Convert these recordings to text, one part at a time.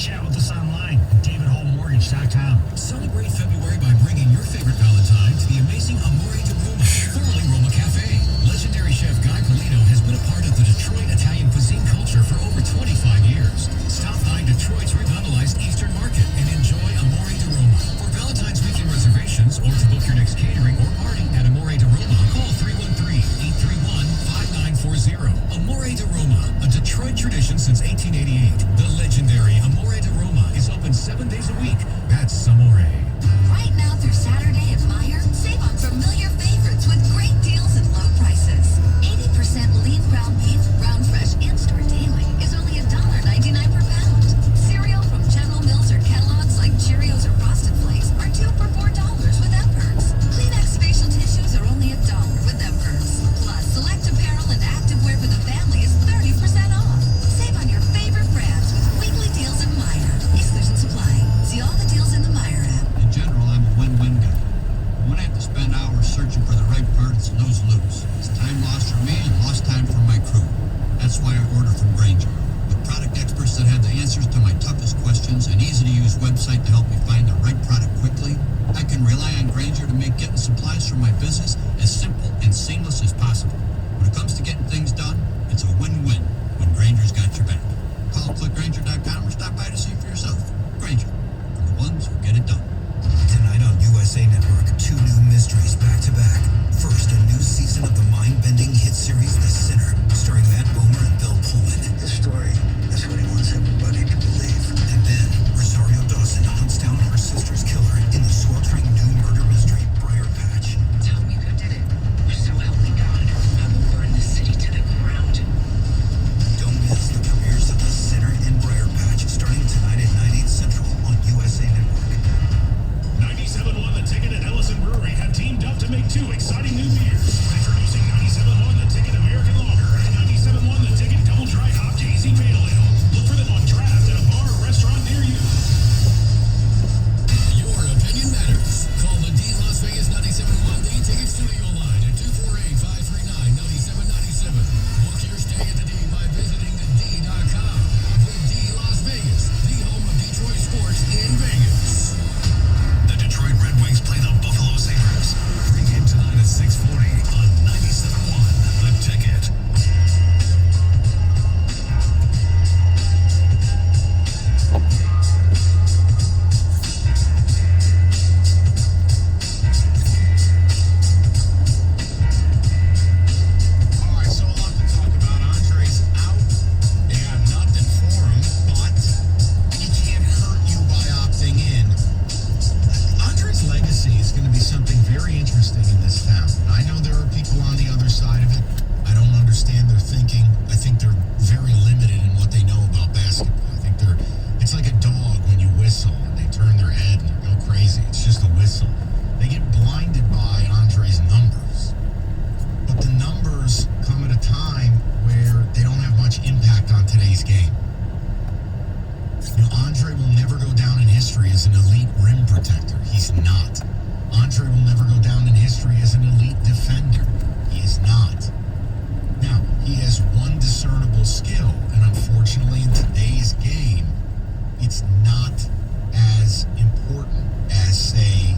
Chat with us online at davidhallmortgage.com. Celebrate February by bringing your favorite Valentine to the amazing Amore di Roma, formerly Roma Cafe. Legendary chef Guy Polino has been a part of the Detroit Italian cuisine culture for over 25 years. Stop by Detroit's revitalized Eastern Market and enjoy Amore di Roma. For Valentine's weekend reservations or to book your next catering or party at Amore di Roma, call 313-831-5940. Amore di Roma, a Detroit tradition since 1888. The legendary Amore di Roma is open 7 days a week. That's Amore. Right now through Saturday at Meijer, save on familiar favorites with great deals and low prices. 80% lean ground beef, ground fresh, and stored daily is only $1.99 per pound. Cereal from General Mills or Kellogg's like Cheerios or Frosted Flakes are 2 for $4 with M-Perks. Kleenex facial tissues are only $1 with M-Perks. Plus, select apparel and activewear for the family is 30% off. Save on your favorite brands with weekly deals at Meijer. Exclusion supply. See all the deals in the Meijer app. In general, I'm a win-win guy. When I have to spend hours searching for the right part, it's lose-lose. It's time lost for me and lost time for my crew. That's why I order from Grainger. With product experts that have the answers to my toughest questions, an easy-to-use website to help me find the right product quickly, I can rely on Grainger to make getting supplies for my business as simple and seamless as possible. When it comes to getting things done, it's a win-win when Grainger's got your back. Call clickgrainger.com or stop by to see for yourself. Grainger, for the ones who get it done. Tonight on USA Network, 2 new mysteries back-to-back. First, a new season of the mind-bending hit series The Sinner, starring Matt Bomer and Bill Pullman. This story, that's what he wants everybody to believe. And then, Rosario Dawson hunts down her sister's killer in the sweltering new murder mystery, Briar Patch. Tell me who did it. So help me God. I will burn this city to the ground. Don't miss the premieres of The Sinner and Briar Patch, starting tonight at 9, 8 Central on USA Network. 97.1 The Ticket and Ellison Brewery have teamed up to make 2 exciting new beers. Introducing 97.1 The Ticket American Lager and 97.1 The Ticket Double Dry Hopped Hazy Pale Ale. Look for them on draft at a bar or restaurant near you. Your opinion matters. Call the D Las Vegas 97.1 The Ticket Studio line at 248-539-9797. Book your stay at the D by visiting thed.com. The D Las Vegas, the home of Detroit sports in Vegas. The Detroit Red Wings play the Buffalo Sabres. Pregame tonight at 6:40 on 97.1 The Ticket. All right, so a lot to talk about. Andre's out. They have nothing for him, but he can't hurt you by opting in. Andre's legacy is going to be something very interesting in this town. I know there are people on the other side of it. I don't understand their thinking. I think they're very limited in what they know about basketball. I think it's like a dog when you whistle and they turn their head and they go crazy. It's just a whistle. They get blinded by Andre's numbers. But the numbers come at a time where they don't have much impact on today's game. You know, Andre will never go down in history as an elite rim protector. He's not. Andre will never go down in history as an elite defender. He is not. Now, he has one discernible skill, and unfortunately in today's game, it's not as important as, say,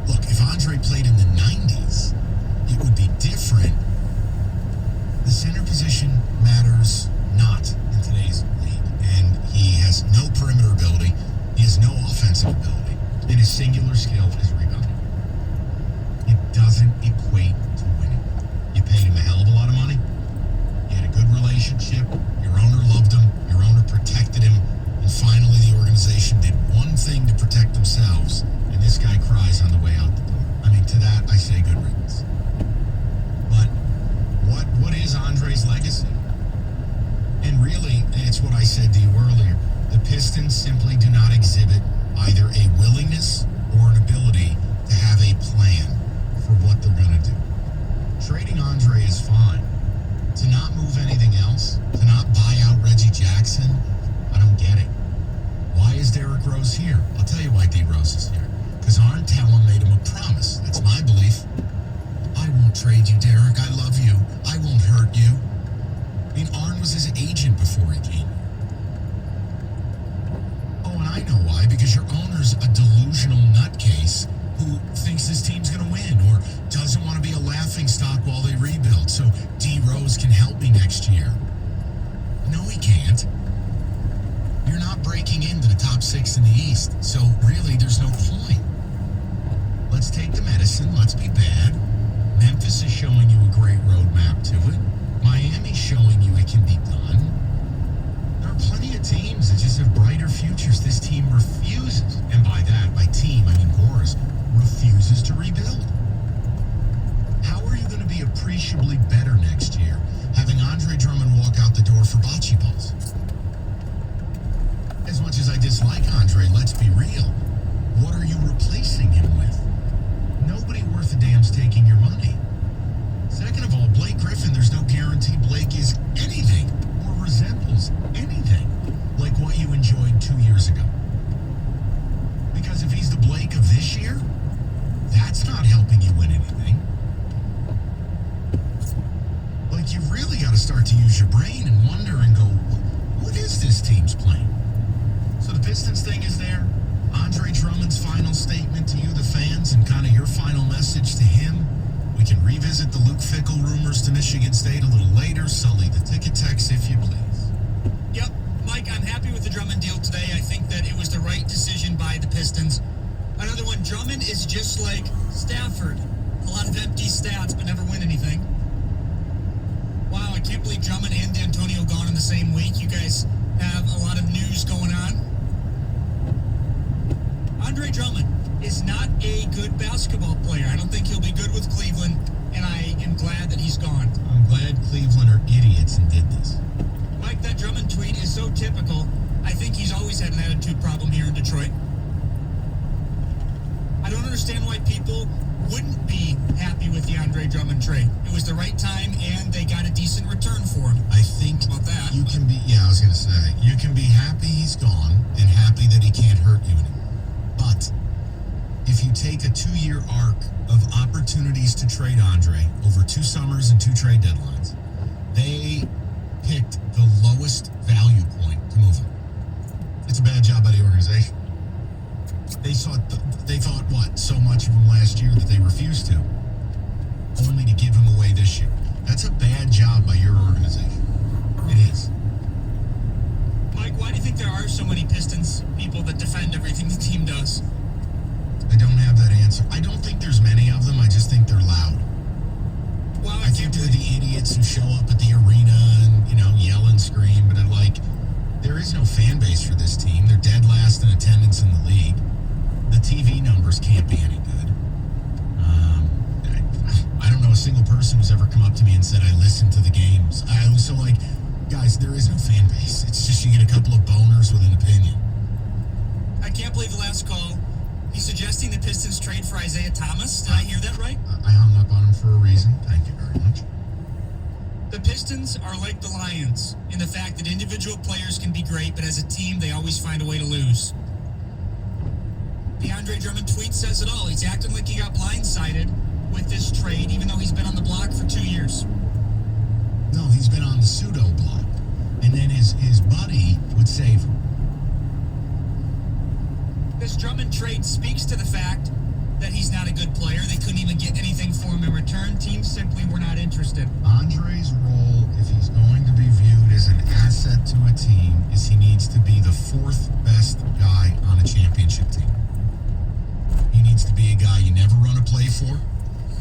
look, if Andre played in the 90s, it would be different. The center position matters not in today's league, and he has no perimeter ability, he has no offensive ability, and his singular skill is rebounding. It doesn't equate to winning. You paid him a hell of a lot of money, you had a good relationship, your owner loved him, your owner protected him, and finally the organization did one thing to protect themselves, and this guy cries on the way out the door. I mean, to that I say good riddance. But what is Andre's legacy? And really, it's what I said to you earlier. The Pistons simply do not exhibit either a willingness or an ability to have a plan for what they're going to do. Trading Andre is fine. To not move anything else, to not buy out Reggie Jackson, I don't get it. Why is Derrick Rose here? I'll tell you why D Rose is here. Because Arn Tellem made him a promise. That's my belief. I won't trade you, Derrick. I love you. I won't hurt you. I mean, Arn was his agent before he came. Oh, know why. Because your owner's a delusional nutcase who thinks this team's going to win or doesn't want to be a laughing stock while they rebuild. So D Rose can help me next year. No, he can't. You're not breaking into the top 6 in the East. So really, there's no point. Let's take the medicine. Let's be bad. Memphis is showing you a great roadmap to it. Miami's showing you it can be done. There are plenty of teams that just have brighter futures. This team refuses, and by that, by team, I mean Boris, refuses to rebuild. How are you going to be appreciably better next year having Andre Drummond walk out the door for bocce balls? As much as I dislike Andre, let's be real. What are you replacing him with? Nobody worth a damn's taking your money. Second of all, Blake Griffin, there's no guarantee Blake is anything or resembles anything like what you enjoyed 2 years ago. Because if he's the Blake of this year, that's not helping you win anything. Like, you really got to start to use your brain and wonder and go, what is this team's plan? So the Pistons thing is there. Andre Drummond's final statement to you, the fans, and kind of your final message to him. We can revisit the Luke Fickell rumors to Michigan State a little later. Sully the ticket text, if you please. Yep, Mike, I'm happy with the Drummond deal today. I think that it was the right decision by the Pistons. Another one, Drummond is just like Stafford. A lot of empty stats, but never win anything. Wow, I can't believe Drummond and D'Antonio gone in the same week. You guys have a lot of news going on. Andre Drummond is not a good basketball player. I don't think he'll be good with Cleveland, and I am glad that he's gone. I'm glad Cleveland are idiots and did this. Mike, that Drummond tweet is so typical. I think he's always had an attitude problem here in Detroit. I don't understand why people wouldn't be happy with the Andre Drummond trade. It was the right time, and they got a decent return for him. I think about that. You can be, I was going to say, you can be happy he's gone and happy that he can't hurt you anymore. But if you take a 2-year arc of opportunities to trade Andre over 2 summers and 2 trade deadlines, they picked the lowest value point to move him. It's a bad job by the organization. They thought what? So much of him last year that they refused to, only to give him away this year. That's a bad job by your organization. It is. Mike, why do you think there are so many Pistons people that defend everything the team does? I don't have that answer. I don't think there's many of them. I just think they're loud. Well, I think they're the idiots who show up at the arena and, yell and scream. But there is no fan base for this team. They're dead last in attendance in the league. The TV numbers can't be any good. I don't know a single person who's ever come up to me and said, I listened to the games. Guys, there is no fan base. It's just you get a couple of boners with an opinion. I can't believe the last call. He's suggesting the Pistons trade for Isaiah Thomas. Did I hear that right? I hung up on him for a reason. Thank you very much. The Pistons are like the Lions in the fact that individual players can be great, but as a team, they always find a way to lose. The Andre Drummond tweet says it all. He's acting like he got blindsided with this trade, even though he's been on the block for 2 years. No, he's been on the pseudo block. And then his buddy would save him. This Drummond trade speaks to the fact that he's not a good player. They couldn't even get anything for him in return. Teams simply were not interested. Andre's role, if he's going to be viewed as an asset to a team, is he needs to be the 4th best guy on a championship team. He needs to be a guy you never run a play for.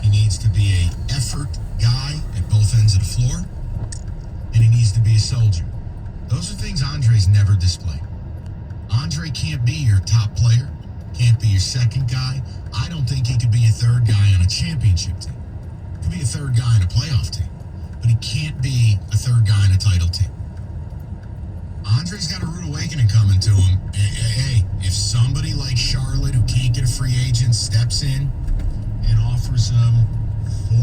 He needs to be a effort guy at both ends of the floor. And he needs to be a soldier. Those are things Andre's never displayed. Andre can't be your top player, can't be your second guy. I don't think he could be a 3rd guy on a championship team. He could be a 3rd guy on a playoff team, but he can't be a 3rd guy on a title team. Andre's got a rude awakening coming to him. Hey, if somebody like Charlotte, who can't get a free agent, steps in and offers him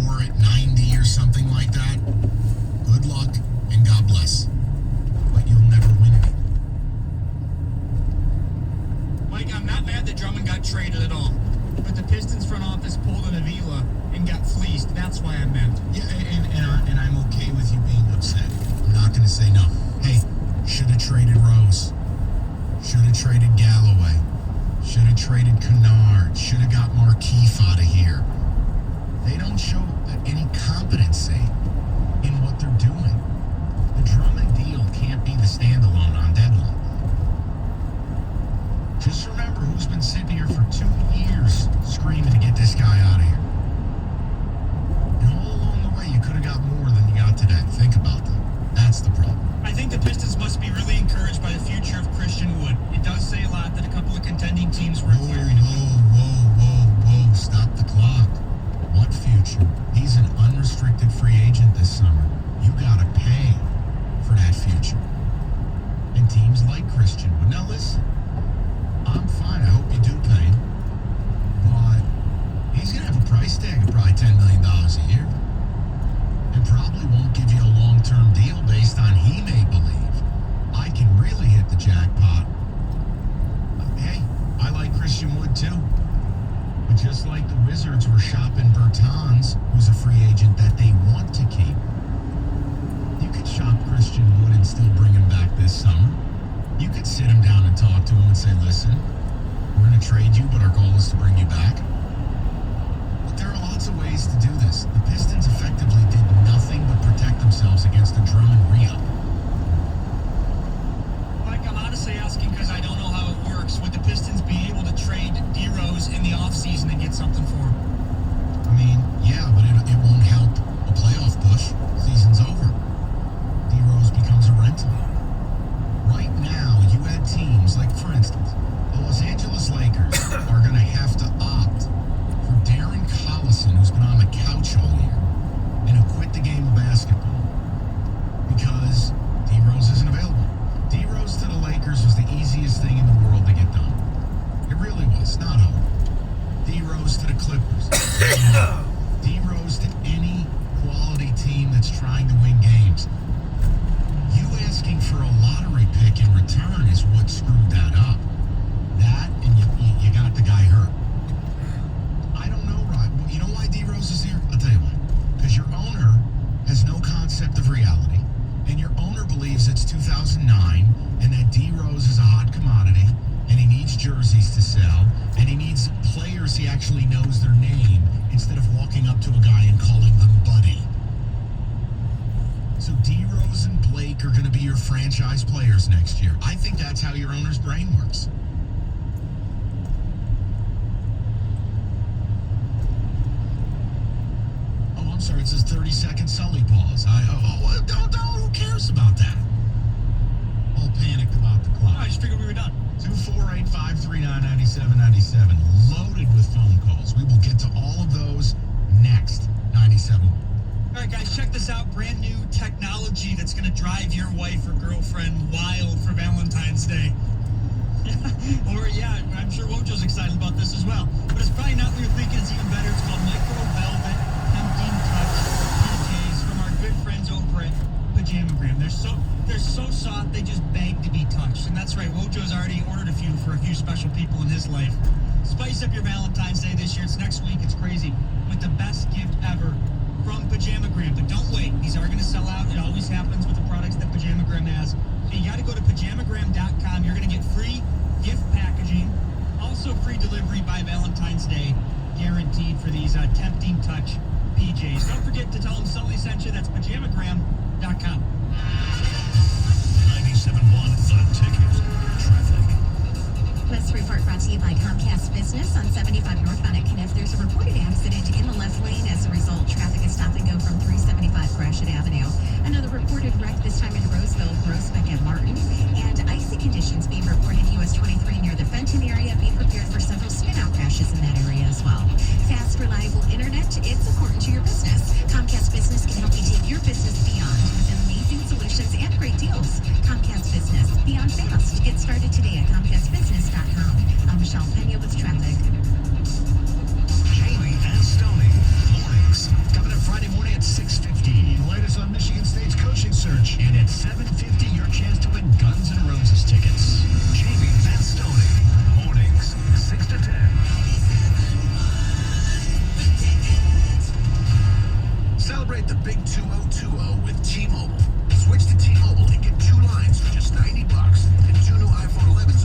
4 at 90 or something like that, good luck and God bless. But you'll never win anything. Mike, I'm not mad that Drummond got traded at all. But the Pistons front office pulled an Avila and got fleeced. That's why I'm mad. Yeah, and I'm okay with you being upset. I'm not going to say no. Hey, should have traded Rose. Should have traded Galloway. Should have traded Kennard. Should have got Markeith out of here. They don't show any competency in what they're doing. The Drummond deal can't be the standalone on deadline. Just remember who's been sitting here for 2 years screaming to get this guy out of here. And all along the way, you could have got more than you got today. Think about that. That's the problem. I think the Pistons must be really encouraged by the future of Christian Wood. It does say a lot that a couple of contending teams were acquiring him. Whoa. Stop the clock. What future? He's an unrestricted free agent this summer. You gotta pay for that future. And teams like Christian Wood. Now listen, I'm fine. I hope you do pay him. But he's gonna have a price tag of probably $10 million a year. And probably won't give you a long-term deal based on he may believe I can really hit the jackpot. Hey, I like Christian Wood too. But just like the Wizards were shopping Bertans, who's a free agent that they want to keep, you could shop Christian Wood and still bring him back this summer. You could sit him down and talk to him and say, listen, we're going to trade you, but our goal is to bring you back. But there are lots of ways to do this. The Pistons effectively did nothing but protect themselves against the Drummond re-up. Mike, I'm honestly asking because I don't know how it works. Would the Pistons be able to trade D Rose in the offseason and get something for him? I mean, yeah, but it won't help a playoff push. Season's over. D Rose becomes a rental. Right now, you had teams like, for instance, the Los Angeles Lakers are going to have to opt for Darren Collison, who's been on the couch all year, and who quit the game of basketball because D Rose isn't available. D Rose to the Lakers was the easiest thing in the world to get done. It really was. Not hard. D Rose to the Clippers. D Rose to any quality team that's trying to win games. You asking for a lottery pick in return is what screwed that up. That, and you got the guy hurt. I don't know, Rod. You know why D Rose is here? I'll tell you why. Because your owner has no concept of reality, and your owner believes it's 2009, and that D Rose is a hot commodity, and he needs jerseys to sell, and he needs players he actually knows their name, instead of walking up to a guy and calling them buddy. So D Rose and Blake are going to be your franchise players next year. I think that's how your owner's brain works. Oh, I'm sorry. It says 30-second Sully pause. Who cares about that? All panicked about the clock. I just figured we were done. 248-539-9797. Loaded with phone calls. We will get to all of those next. 97. All right, guys, check this out. Brand new technology that's going to drive your wife or girlfriend wild for Valentine's Day. Or, yeah, I'm sure Wojo's excited about this as well. But it's probably not what you're thinking. It's even better. It's called Micro Velvet Tempting Touch PJs from our good friends over at Pajamagram. They're so soft, they just beg to be touched. And that's right, Wojo's already ordered a few for a few special people in his life. Spice up your Valentine's Day this year. It's next week. It's crazy. With the best gift ever from Pajamagram. But don't wait. These are going to sell out. It always happens with the products that Pajamagram has. So you got to go to pajamagram.com. You're going to get free gift packaging. Also free delivery by Valentine's Day. Guaranteed for these Tempting Touch PJs. Don't forget to tell them Sully sent you. That's pajamagram.com. 97.1 The Ticket. Traffic. This report brought to you by Comcast Business on 75 northbound at Kniff. There's a reported accident in the left lane. As a result, traffic is stop and go from 375 Gratiot Avenue. Another reported wreck, this time in Roseville, Groesbeck, and Martin. And icy conditions being reported US 23 near the Fenton area. Be prepared for several spin-out crashes in that area as well. Fast, reliable internet, it's important to your business. Comcast Business can help you take your business beyond with amazing solutions and great deals. Comcast Business, beyond fast. Get started today at ComcastBusiness.com. I'm Michelle Pena with traffic. Jamie and Stoney. Mornings. Coming up Friday morning at 6:50. The latest on Michigan State's coaching search. And at 7:50, your chance to win Guns N' Roses tickets. Jamie and Stoney. Mornings, 6 to 10. Celebrate the big 2020 with T-Mobile. Switch to T-Mobile and get 2 lines for just $90 and 2 new iPhone 11s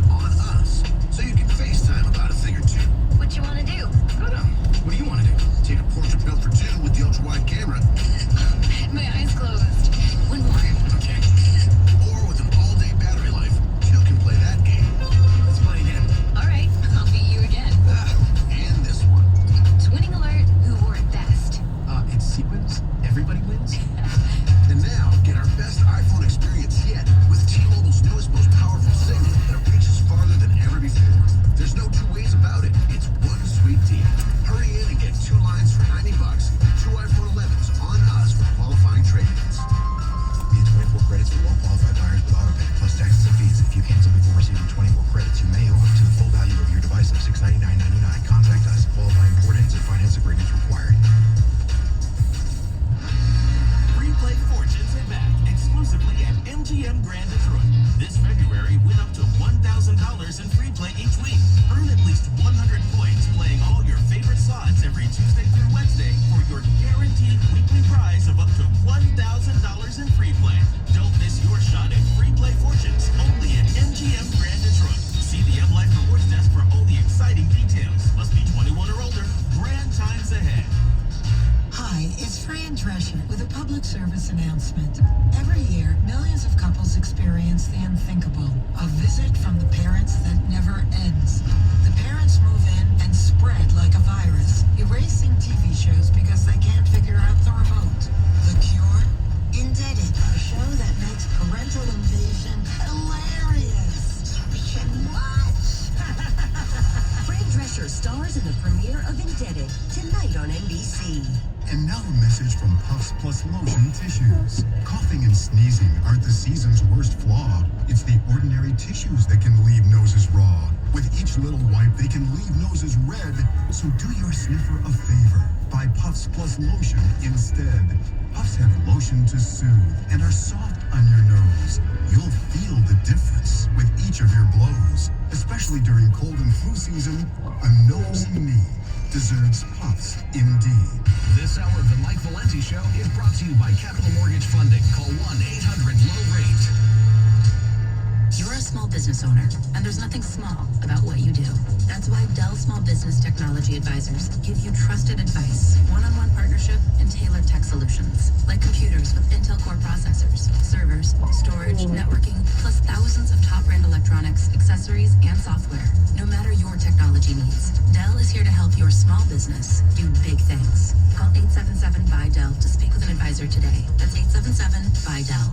Fran Drescher with a public service announcement. Every year, millions of couples experience the unthinkable, a visit from the parents that never ends. The parents move in and spread like a virus, erasing TV shows because they can't figure out the remote. The Cure? Indebted, a show that makes parental invasion hilarious. What? Fran Drescher stars in the premiere of Indebted tonight on NBC. And now a message from Puffs Plus Lotion Tissues. Coughing and sneezing aren't the season's worst flaw. It's the ordinary tissues that can leave noses raw. With each little wipe, they can leave noses red. So do your sniffer a favor. Buy Puffs Plus Lotion instead. Puffs have lotion to soothe and are soft on your nose. You'll feel the difference with each of your blows. Especially during cold and flu season, a nose in me deserves Puffs indeed. This hour of the Mike Valenti Show is brought to you by Capital Mortgage Funding. Call 1-800-LOW-RATE. You're a small business owner, and there's nothing small about what you do. That's why Dell Small Business Technology Advisors give you trusted advice, one-on-one partnership, and tailored tech solutions, like computers with Intel Core processors, servers, storage, networking, plus thousands of top-brand electronics, accessories, and software. No matter your technology needs, Dell is here to help your small business do big things. Call 877-BUY-DELL to speak with an advisor today. That's 877-BUY-DELL.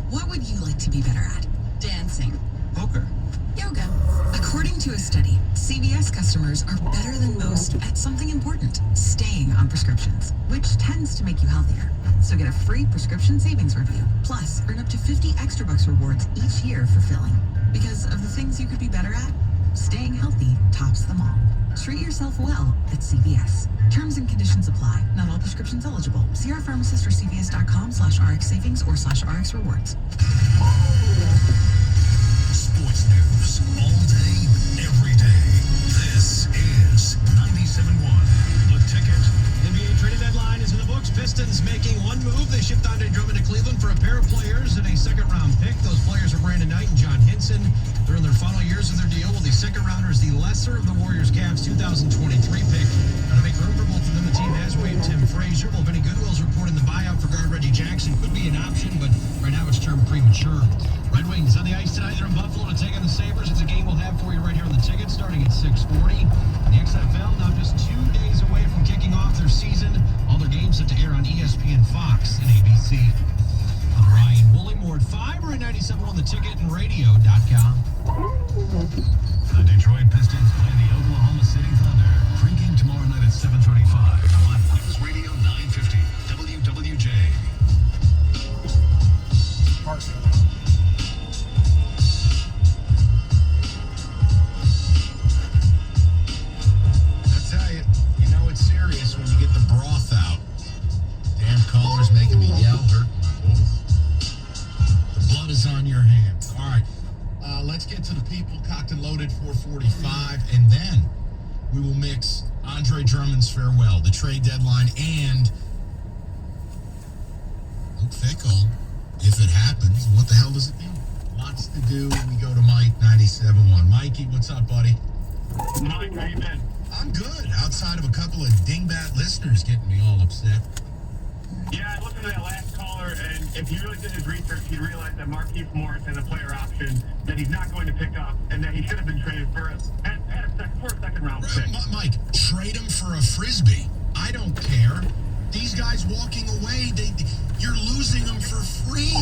What would you like to be better at? Dancing. Poker. Yoga. According to a study, CVS customers are better than most at something important, staying on prescriptions, which tends to make you healthier. So get a free prescription savings review. Plus, earn up to 50 extra bucks rewards each year for filling. Because of the things you could be better at, staying healthy tops them all. Treat yourself well at CVS. Terms and conditions apply. Not all prescriptions eligible. See our pharmacist or cvs.com/RX savings or /RX rewards. Sports news all day, every day. This is 97.1 The Ticket. NBA trading deadline is in the books. Pistons making one move. They shipped Andre Drummond to Cleveland for a pair of players and a second-round pick. Those players are Brandon Knight and John Hinson. They're in their final years of their deal. Well, the second-rounder is the lesser of the Warriors-Cavs 2023 pick. Now, to make room for both of them, the team has waived Tim Frazier. Well, Benny Goodwill's reporting the buyout for guard Reggie Jackson could be an option, but right now it's termed premature. Red Wings on the ice tonight. They're in Buffalo to take on the Sabres. It's a game we'll have for you right here on the Ticket, starting at 6:40. The XFL now just 2 days away from kicking off their season. All their games set to air on ESPN, Fox, and ABC. I'm Ryan Woollimore at 5. We're at 97 on the Ticket and radio.com. The Detroit Pistons play the Oklahoma City Thunder. Pre-game tomorrow night at 7:35 on News Radio 950 WWJ. I tell you, you know it's serious when you get the broth out. Damn caller's making me yell, hurt my voice. The blood is on your hands. All right, let's get to the people. Cocked and loaded 4:45, and then we will mix Andre Drummond's farewell, the trade deadline, and Luke Fickell. If it happens, what the hell does it mean? Lots to do. We go to Mike 97.1. Mikey, what's up, buddy? Mike, how you been? I'm good. Outside of a couple of dingbat listeners getting me all upset. Yeah, I listened to that last caller, and if he really did his research, he'd realize that Marquise Morris has a player option that he's not going to pick up, and that he should have been traded for a second round pick. Mike, trade him for a frisbee. I don't care. These guys walking away, you're losing them for free.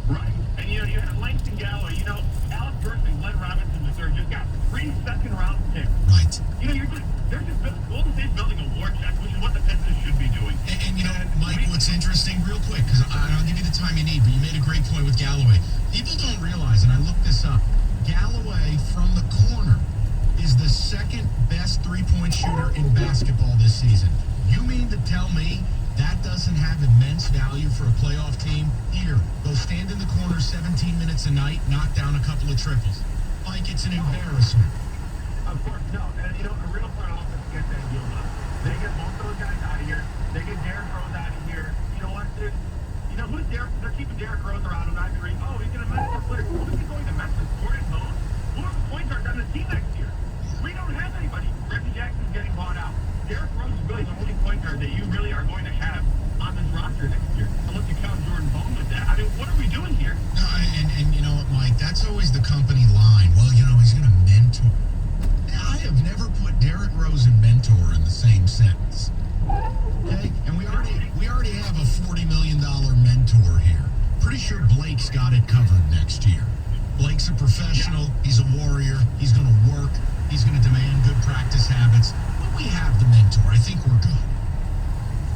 Right. And you have Langston Galloway, Alex Burton and Glenn Robinson III just got 3 second-round picks. Right. Golden State's building a war chest, which is what the Pistons should be doing. And Mike, what's interesting, real quick, because I'll give you the time you need, but you made a great point with Galloway. People don't realize, and I looked this up, Galloway from the corner is the second best three-point shooter in basketball this season. You mean to tell me that doesn't have immense value for a playoff team? Here, go stand in the corner 17 minutes a night, knock down a couple of triples. Like it's an embarrassment. Of course, no. And, a real front office gets that deal done. They get both those guys out of here. They get Derrick Rose out of here. You know what? Who's Derrick? They're keeping Derrick Rose around. And I'm hearing, he's going to mess with players. Who's he going to mess with? Gordon Boone? Who are the point guards on the team next year? We don't have anybody. Reggie Jackson's getting bought out. Derrick Rose is really the only sentence. Okay? And we already have a $40 million mentor here. Pretty sure Blake's got it covered next year. Blake's a professional. He's a warrior. He's going to work. He's going to demand good practice habits. But we have the mentor. I think we're good.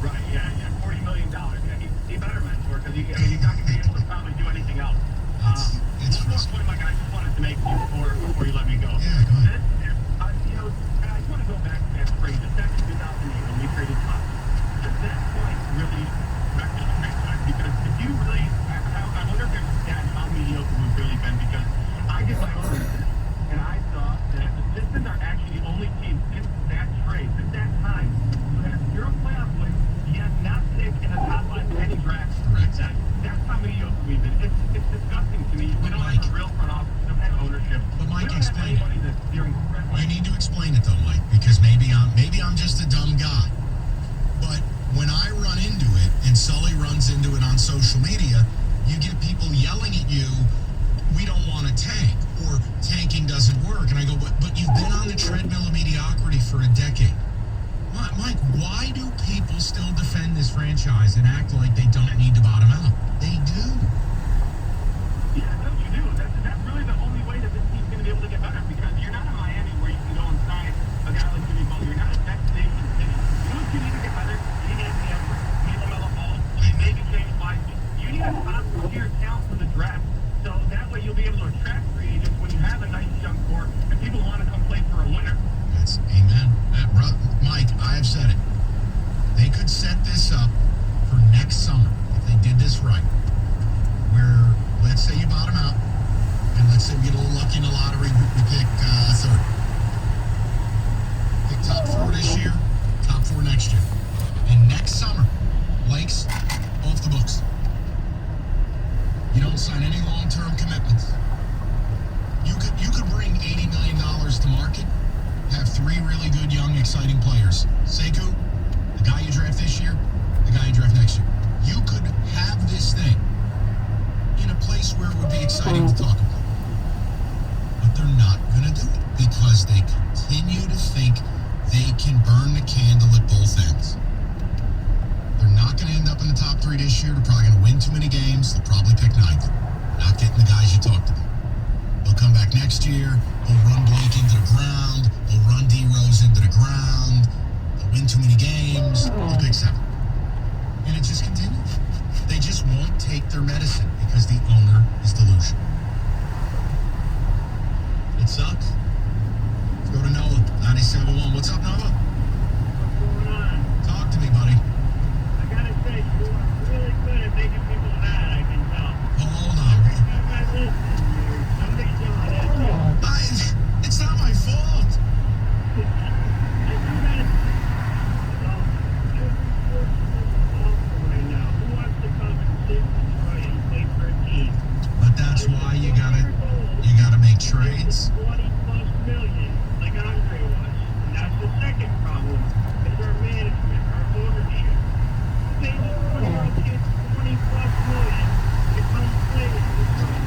Right, yeah. $40 million. Yeah, he better mentor because he's not going to be able to probably do anything else. One more point, Mike, I just wanted to make before you let me go. Yeah, go ahead. And I just want to go back to that trade. Just back in 2008 when we traded Thomas. At that point, really wrecked the franchise because if you really, I wonder if there's a stat how mediocre we've really been because I did my own research and I saw that the Pistons are actually the only team since that trade, since that time, who has 0 playoff wins, yet not picked in the top 5 of any draft. That's how mediocre we've been. It's disgusting to me. We don't have a real front office. We don't have ownership. But Mike, we don't have explain it. anybody that's steering the correct way. You need to explain it though, Mike, because maybe I'm just a dumb guy. But when I run into it and Sully runs into it on social media, you get people yelling at you, we don't want to tank, or tanking doesn't work. And I go, but you've been on the treadmill of mediocrity for a decade. Mike, why do people still defend this franchise and act like they don't need to bottom out? They do. Yeah, don't you do? That's really the only way that this team's going to be able to get better because you're not in Miami where you can go and sign a guy like Jimmy Butler. You're not a destination city. You know what you need to get better? You need Anthony Edwards. You need LaMelo Ball. You need maybe James Wiseman. You need a top-tier talent for the draft. So that way you'll be able to attract free agents when you have a nice young core and people want to come play for a winner. That's amen. Mike, I have said it. They could set this up for next summer if they did this right. Where, let's say you bottom out, and let's say we get a little lucky in the lottery, we pick third. Pick top 4 this year, top 4 next year. And next summer, Blake's off the books. You don't sign any long-term commitments. You could bring $80 million to market, have 3 really good, young, exciting players. Sekou, the guy you draft this year, the guy you draft next year. You could have this thing in a place where it would be exciting to talk about. But they're not going to do it because they continue to think they can burn the candle at both ends. They're not going to end up in the top 3 this year. They're probably going to win too many games. They'll probably pick 9th. Not getting the guys you talked about. They'll come back next year. They'll run Blake into the ground. They'll run D Rose into the ground. They'll win too many games. They'll pick 7. And it just continues. They just won't take their medicine because the owner is delusional. It sucks. Let's go to Noah, 97.1. What's up, Noah? What's going on? Talk to me, buddy. I gotta say, you are really good at making people mad, I can tell. Hold on. Every time I listen, somebody's yelling at you. It's not my fault. I do that. Right now, who wants to come and sit in Detroit and play for a team? But that's why you gotta make trades. 20+ million, like Andre was. And that's the second problem, is our management, our ownership. They just want to get 20+ million to come play in Detroit.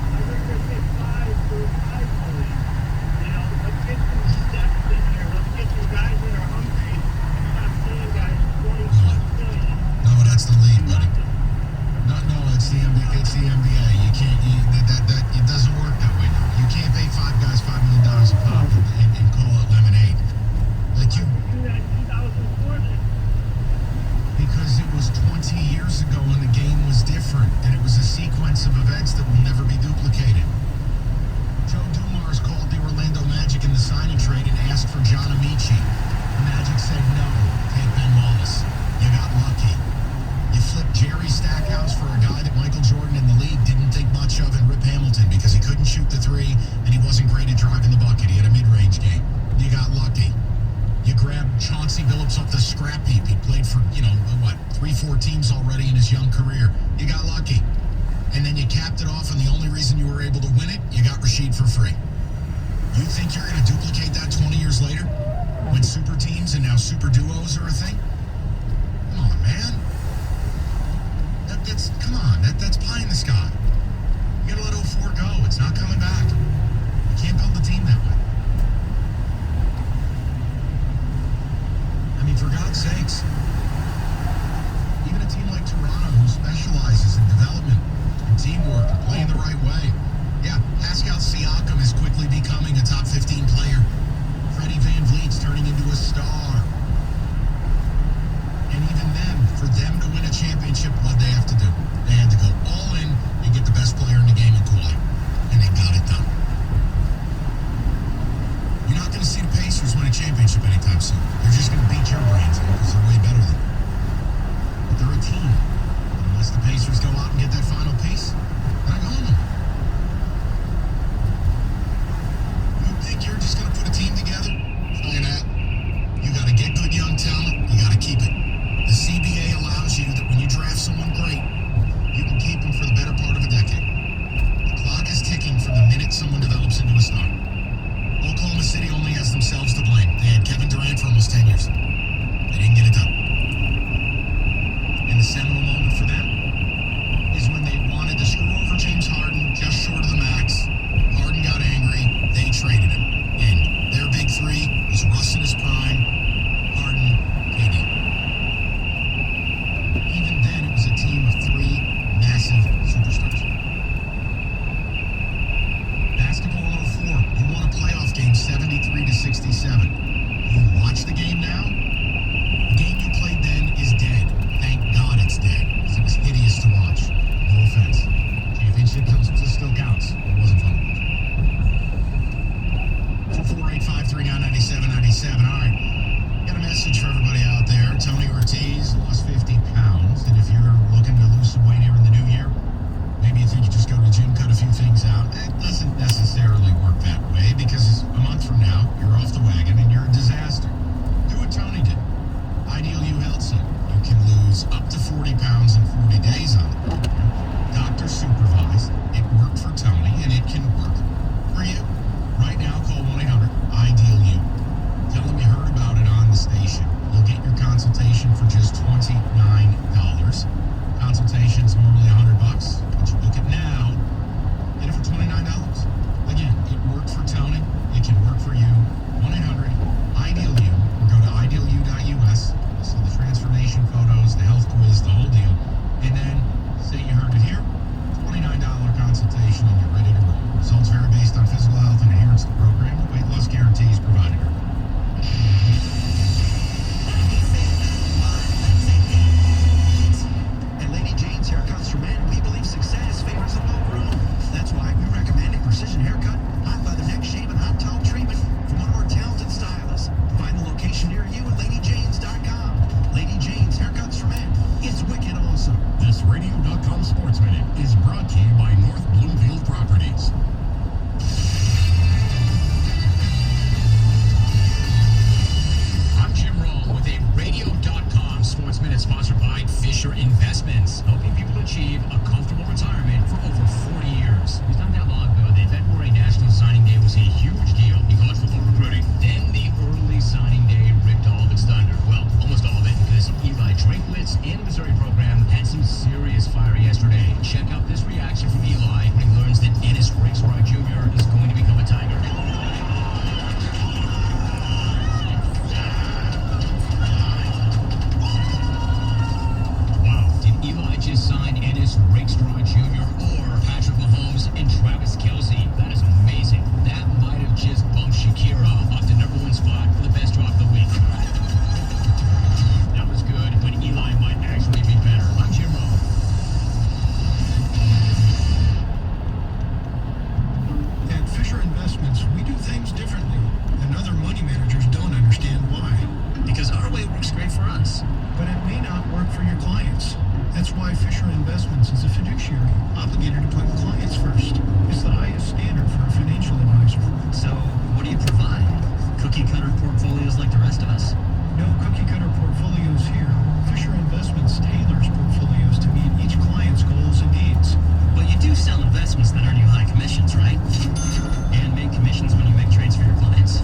I think they pay 5 for 5 million. You know, let's get some depth in here. Let's get some guys that are hungry and stop paying guys 20+ million. No, that's the league, buddy. No, it's the NBA. It's the NBA. You can't. It doesn't work that way now. You can't pay 5 guys $5 million a pop and call it lemonade. Like you. Do that in 2004 then. Because it was 20 years ago and the game was different, and it was a sequence of events that will never be duplicated. Joe Dumars called the Orlando Magic in the signing trade and asked for John Amici. The Magic said no. Take Ben Wallace. You got lucky. You flipped Jerry Stackhouse for a guy that Michael Jordan in the league didn't think much of in Rip Hamilton because he couldn't shoot the 3 and he wasn't great at driving the bucket. He had a mid-range game. You got lucky. You grabbed Chauncey Billups off the scrap heap. He played for, 3-4 teams already in his young career. You got lucky. And then you capped it off, and the only reason you were able to win it, you got Rasheed for free. You think you're going to duplicate that 20 years later? When super teams and now super duos are a thing? Come on, man. That's pie in the sky. You gotta let 04 go. It's not coming back. You can't build a team that way. last 10 years. They didn't get it done. And the seminal moment for them is when they wanted to screw over James Harden just short of the max. Harden got angry. They traded him. And their big three was Russ in his prime, Harden, KD. Even then, it was a team of three massive superstars. Basketball 04, you won a playoff game 73-67. You watch the game now? The game you played then is dead. Thank God it's dead, because it was hideous to watch. No offense. Championship still counts. It wasn't fun to watch. 448-539-9797. All right. Got a message for everybody out there. Tony Ortiz lost 50 pounds. And if you're looking to lose some weight here in the new year, maybe you think you just go to the gym, cut a few things out. It doesn't necessarily work that way, because a month from now, you're off the wagon and you're a disaster. Do what Tony did. Ideal U Health Center. You can lose up to 40 pounds in 40 days on the program. Doctor supervised. It worked for Tony, and it can work for you. Right now, call 1-800-IDEAL-U. Tell them you heard about it on the station. You'll get your consultation for just $29. Consultation's normally $100, but you book it now, get it for $29. Again, it worked for Tony. It can work for you. 1-800-IDEAL-U, or go to idealu.us. See the transformation photos, the health quiz, the whole deal. And then say you heard it here. $29 consultation, and you're ready to roll. Results vary based on physical health and adherence to the program. Weight loss guarantees provided. At Lady Jane's Haircuts for Men, we believe success favors the well-grown. That's why we recommend a precision haircut, hot by the neck shave, and hot towel treatment from one of our talented stylists. Find the location near you at LadyJanes.com. Lady Jane's Haircuts for Men. It's wicked awesome. This Radio.com Sports Minute is brought to you by North Bloomfield Properties. I'm Jim Roll with a Radio.com Sports Minute sponsored by Fisher Investments, helping people achieve a comfortable retirement for over 40 years. It's not that long ago, the February National Signing Day was a huge deal in college football recruiting. Then the early signing day ripped all of its thunder. Well, almost all of it, because Eli Drinkwitz and the Missouri program had some serious fire yesterday. Check out this reaction from Eli when he learns that Ennis Rakestraw Jr. is going to become a Tiger. Wow, did Eli just sign Ennis Rakestraw Jr. or Patrick Mahomes and Travis Kelce? That is amazing. That might have just bumped Shakira off the #1 spot for the best drop of the week. That was good, but Eli might actually be better. I'm Jim Rowe. At Fisher Investments, we do things differently, and other money managers don't understand why. Because our way works great for us. But it may not work for your clients. That's why Fisher Investments is a fiduciary, obligated to put clients first. It's the highest standard for a financial advisor. So, what do you provide? Cookie-cutter portfolios like the rest of us? No cookie-cutter portfolios here. Fisher Investments tailors portfolios to meet each client's goals and needs. But you do sell investments that earn you high commissions, right? And make commissions when you make trades for your clients?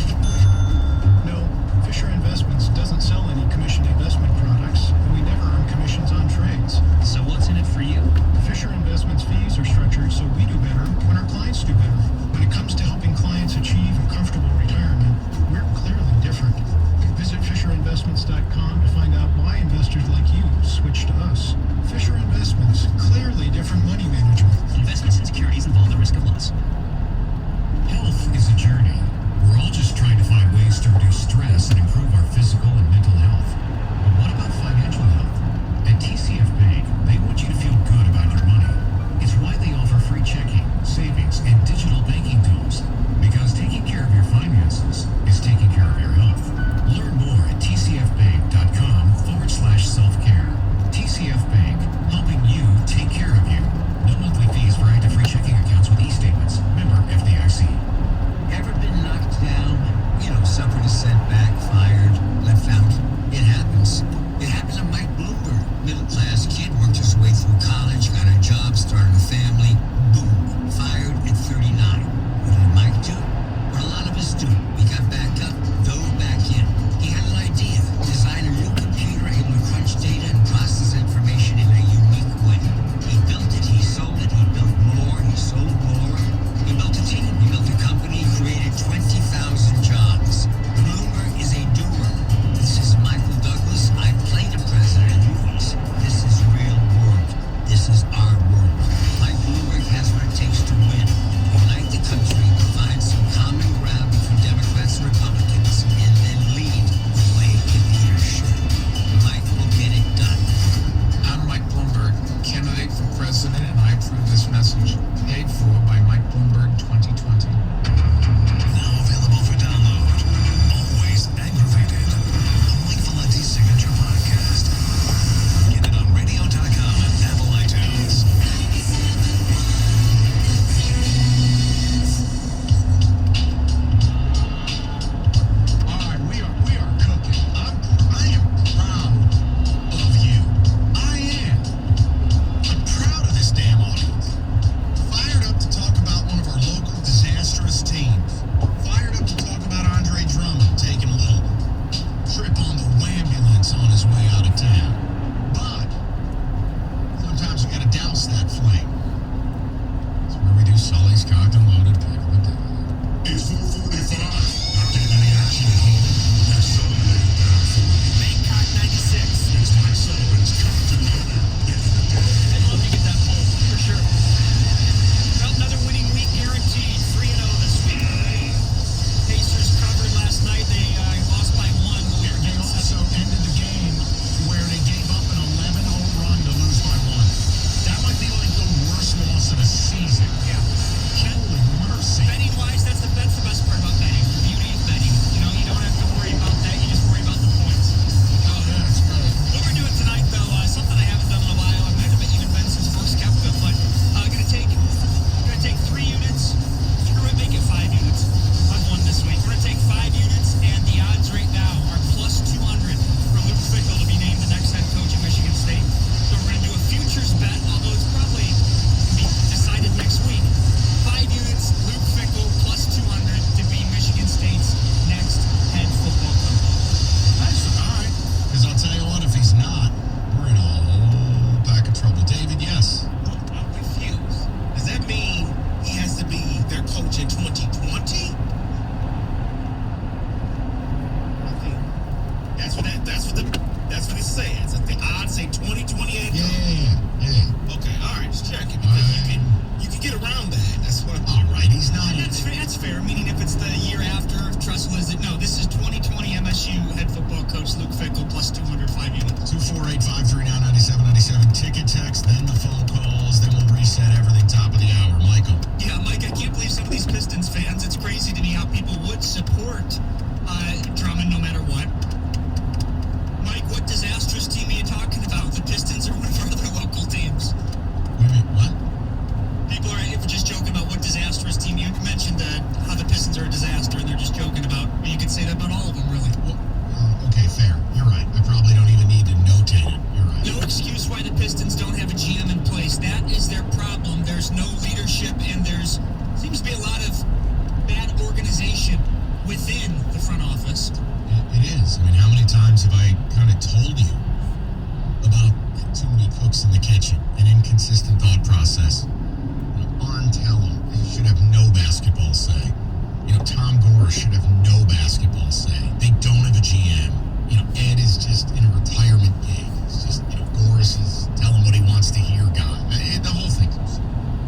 No, Fisher Investments doesn't sell any commissioned investment products, and we never earn commissions on trades. So what's in it for you? Fisher Investments fees are structured so we do better when our clients do better. When it comes to helping clients achieve a comfortable retirement, we're clearly different. Visit FisherInvestments.com to find out why investors like you switch to us. Fisher Investments, clearly different money management. Investments in securities involve the risk of loss. Health is a journey. We're all just trying to find ways to reduce stress and improve our physical and mental health. But what about financial health? At TCF Bank, they want you to feel good about your money. It's why they offer free checking, savings, and digital banking tools. Because taking care of your finances is taking care of your health. Learn more at tcfbank.com/self-care. TCF Bank, helping you take care of you. No monthly fees for active free checking accounts with e-statements. Member FDIC. Ever been knocked down? Suffered a setback, fired, left out? It fair, meaning if it's the year after Tressel is it. No, this is 2020 MSU head football coach Luke Fickell plus 205 units. 248-539-9797. Ticket text, then the phone calls, then we'll reset everything top of the hour. Michael. Yeah, Mike, I can't believe some of these Pistons fans. It's crazy to me how people would support Drummond no matter what. Mike, what disastrous team are you talking about? The Pistons are one of our other local teams. Wait a minute, what? People are just joking about what disastrous team. You mentioned how the Pistons are a disaster, and they're just joking about. You could say that about all of them, really. Well, okay, fair. You're right. I probably don't even need to notate it. You're right. No excuse why the Pistons don't have a GM in place. That is their problem. There's no leadership, and there's seems to be a lot of bad organization within the front office. It is. I mean, how many times have I kind of told you about too many cooks in the kitchen, an inconsistent thought process? Arn Tellem should have no basketball say. Tom Gore should have no basketball say. They don't have a GM. Ed is just in a retirement gig. It's just, Goris is telling what he wants to hear guy. The whole thing.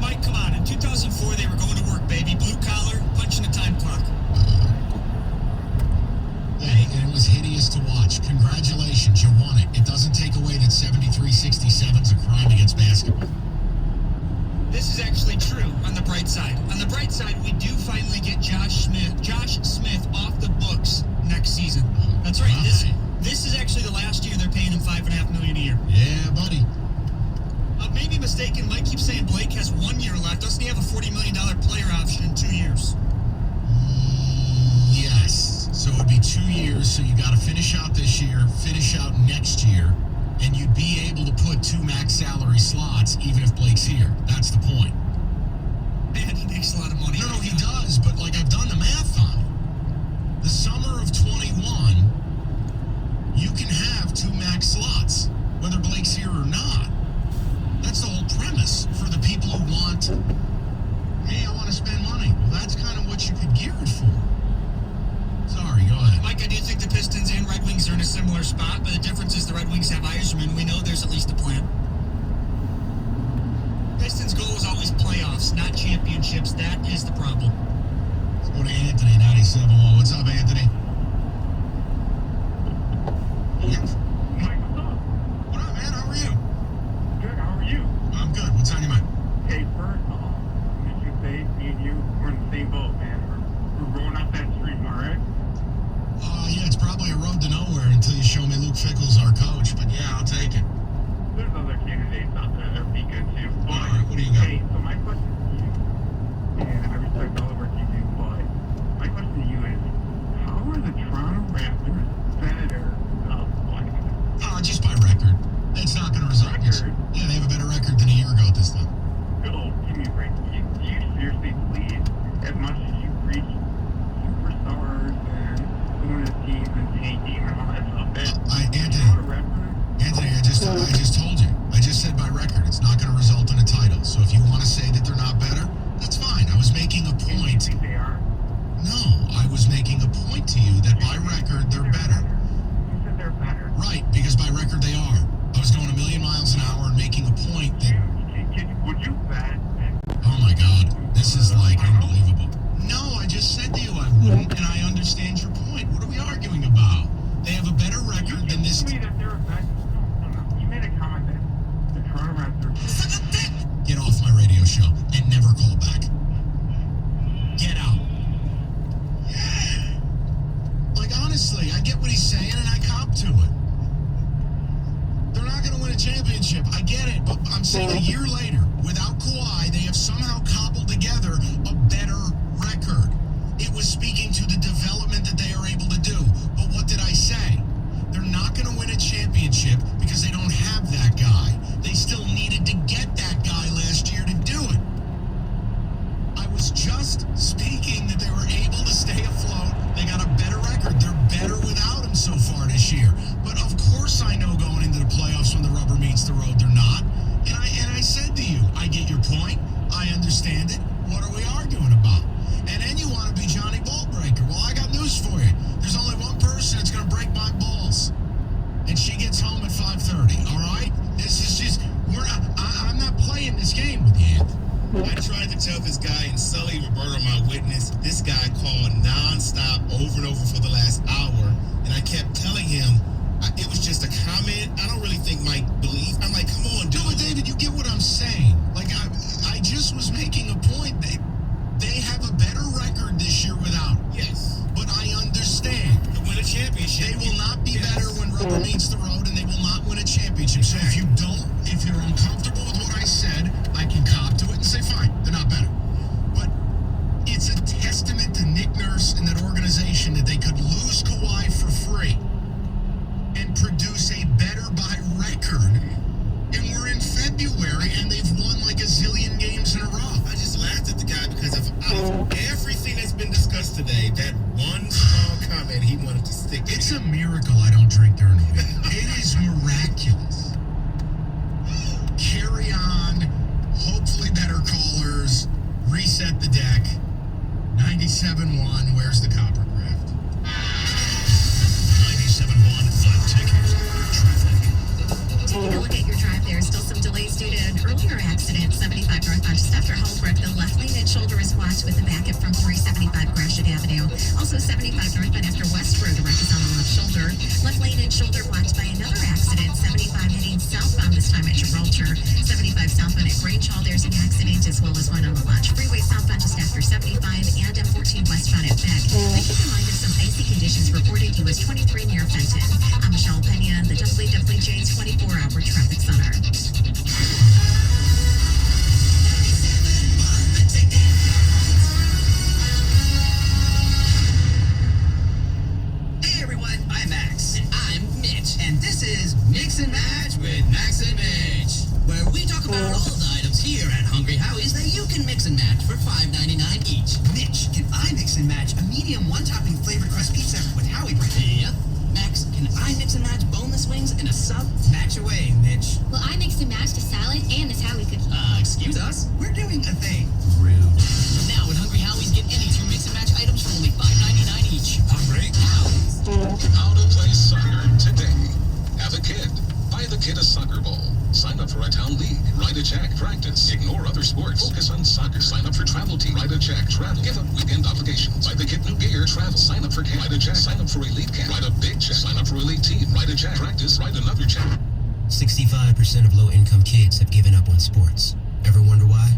Mike, come on. In 2004, they were going to work, baby. Blue collar, punching a time clock. Hey, and it was hideous to watch. Congratulations, you won it. It doesn't take away that 73-67 is a crime against basketball. This is actually true on the bright side. On the bright side, we do finally get Josh Smith off the books next season. That's right. This is actually the last year they're paying him $5.5 million a year. Yeah, buddy. Maybe mistaken. Mike keeps saying Blake has 1 year left. Doesn't he have a $40 million player option in 2 years? Yes. So it'd be 2 years. So you got to finish out this year, finish out next year. And you'd be able to put 2 max salary slots even if Blake's here. That's the point. Man, he makes a lot of money. No, he does, but I've done the math on it. The summer of 21, you can have 2 max slots, whether Blake's here or not. That's the whole premise for the people who want, hey, I want to spend money. Well, that's kind of what you could gear it for. Sorry, go ahead. Mike, I do think the Pistons and Red Wings are in a similar spot, but the difference is the Red Wings have Yzerman. We know there's at least a plan. Pistons' goal is always playoffs, not championships. That is the problem. Let's go to Anthony, 97.1. What's up, Anthony? Mike, what's up? What up, man? How are you? Good, how are you? I'm good. What's on your mind? Hey, first off, Michigan State, me and you, we're in the same boat, man. We're rolling up that street, all right? Yeah, it's probably a road to nowhere until you show me Luke Fickell's our coach, but yeah, I'll take it. There's other candidates out there that would be good too. But, all right, what do you got? Hey, so my question to you, and I respect all the work you do, but my question to you is, how are the Toronto Raptors better playing? Just by record. It's not going to result. Yeah, they have a better record than a year ago at this time. Oh, give me a break. Do you seriously believe, as much as you preach superstars and going to teams and tanking and all that stuff, that Anthony, I just told you. I just said by record. It's not going to result in a title. So if you want to say that they're not better, that's fine. I was making a point. You think they are? No, I was making a point to you that by record they're better. You said they're better. Right, because by record they are. I was going a million miles an hour and making a point that. Would you bet? Oh my God, this is unbelievable. No, I just said to you I wouldn't, and I understand your point. What are we arguing about? They have a better record than this. You that they're a better. No. You made a comment that the Toronto Raptors. Get off my radio show and never call back. Get out. Honestly, I get what he's saying and I cop to it. They're not going to win a championship. I get it, but I'm saying a year later, without Kawhi, they have somehow cobbled together a better record. It was speaking to the development that they are able to do. But what did I say? They're not going to win a championship because they don't have that guy. They still needed to get that guy last year to do it. I was just speaking that they were able to stay afloat. They got a better record. They're better without him so far this year. But of course I know going into the playoffs when the rubber meets the road, they're not. And I said to you, I get your point. I understand over and over for the last hour, and I kept telling him it was just a comment. I don't really think Mike believed. I'm like, come on, dude. No, but David, you get what I'm saying. Like, I just was making a point. They have a better record this year without him. Yes. But I understand. To win a championship. They will not be Yes. better when rubber meets the road, and they will not win a championship. So if you're uncomfortable with what I said, I can cop to it and say, fine, they're not better. But it's a testament to Nick Nurse and that organization that they could lose Kawhi for free and produce a better by record. And we're in February, and they've won like a zillion games in a row. I just laughed at the guy because out of everything that's been discussed today, that one small comment he wanted to stick to. It's a miracle I don't drink during the week. It is miraculous. Carry on. Hopefully better callers. Reset the deck. 97.1. Where's the Coppercraft? 97.1 The Ticket. Traffic. Taking a look at your drive, there are still some delays due to an earlier accident. 75 northbound just after Holbrook. The left lane and shoulder is blocked with the backup from 375 Gratiot Avenue. Also 75 northbound after Westboro. The wreck is on the left shoulder. Left lane and shoulder blocked by another accident. 75 heading southbound this time at Gibraltar. 75 southbound at Grange Hall. There's an accident as well as one on the launch freeway southbound just after 75 and M14 westbound at Beck. They keep in mind of some icy conditions reported to US 23 near Fenton. I'm Michelle Pena, the WWJ's 24-hour traffic center. Hey everyone, I'm Max. And I'm Mitch. And this is Mix and Match with Max and Mitch, where we talk about all of the items here at Hungry Howie's that you can mix and match for $5.99 each. Mitch, can I mix and match a medium one-topping flavored crust pizza with Howie bread? Yep. Max, can I mix and match boneless wings and a sub? Match away, Mitch. Well, I mixed and matched a salad and this Howie cookie. Excuse us? We're doing a thing. Rude. Now at Hungry Howie's, get any two mix and match items for only $5.99 each. Hungry Howie's. How to play soccer today. Have a kid. Buy the kid a soccer ball. Sign up for a town league. Write a check. Practice. Ignore other sports. Focus on soccer. Sign up for travel team. Write a check. Travel. Give up weekend obligations. Buy the kid new gear. Travel. Sign up for camp. Write a check. Sign up for elite camp. Write a big check. Sign up for elite team. Write a check. Practice. Write another check. 65% of low-income kids have given up on sports. Ever wonder why?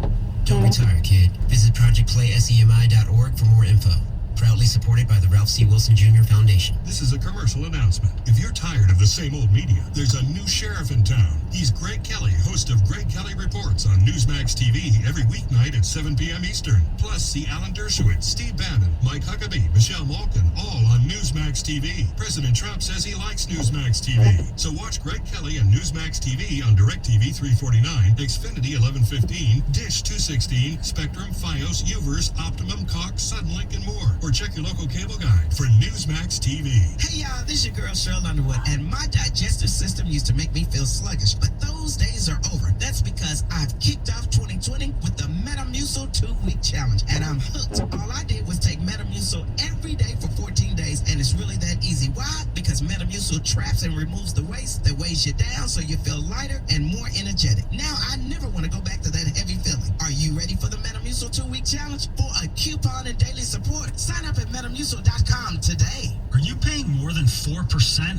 Don't retire, kid. Visit projectplaysemi.org for more info. Proudly supported by the Ralph C. Wilson Jr. Foundation. This is a commercial announcement. If you're tired of the same old media, there's a new sheriff in town. He's Greg Kelly, host of Greg Kelly Reports on Newsmax TV every weeknight at 7 p.m. Eastern. Plus, see Alan Dershowitz, Steve Bannon, Mike Huckabee, Michelle Malkin, all on Newsmax TV. President Trump says he likes Newsmax TV. So watch Greg Kelly and Newsmax TV on DirecTV 349, Xfinity 1115, Dish 216, Spectrum, Fios, Uverse, Optimum, Cox, Suddenlink, and more. Or check your local cable guide for Newsmax TV. Hey y'all, this your girl Cheryl Underwood, and my digestive system used to make me feel sluggish, but those days are over. That's because I've kicked off 2020 with the Metamucil 2-week challenge, and I'm hooked. All I did was take Metamucil every day for 14 days, and it's really that easy. Why? Because Metamucil traps and removes the waste that weighs you down so you feel lighter and more energetic. Now I never want to go back to that heavy feeling. Are you ready for the Metamucil 2-week challenge? For a coupon and daily support, sign up at Metamucil.com today. Are you paying more than 4%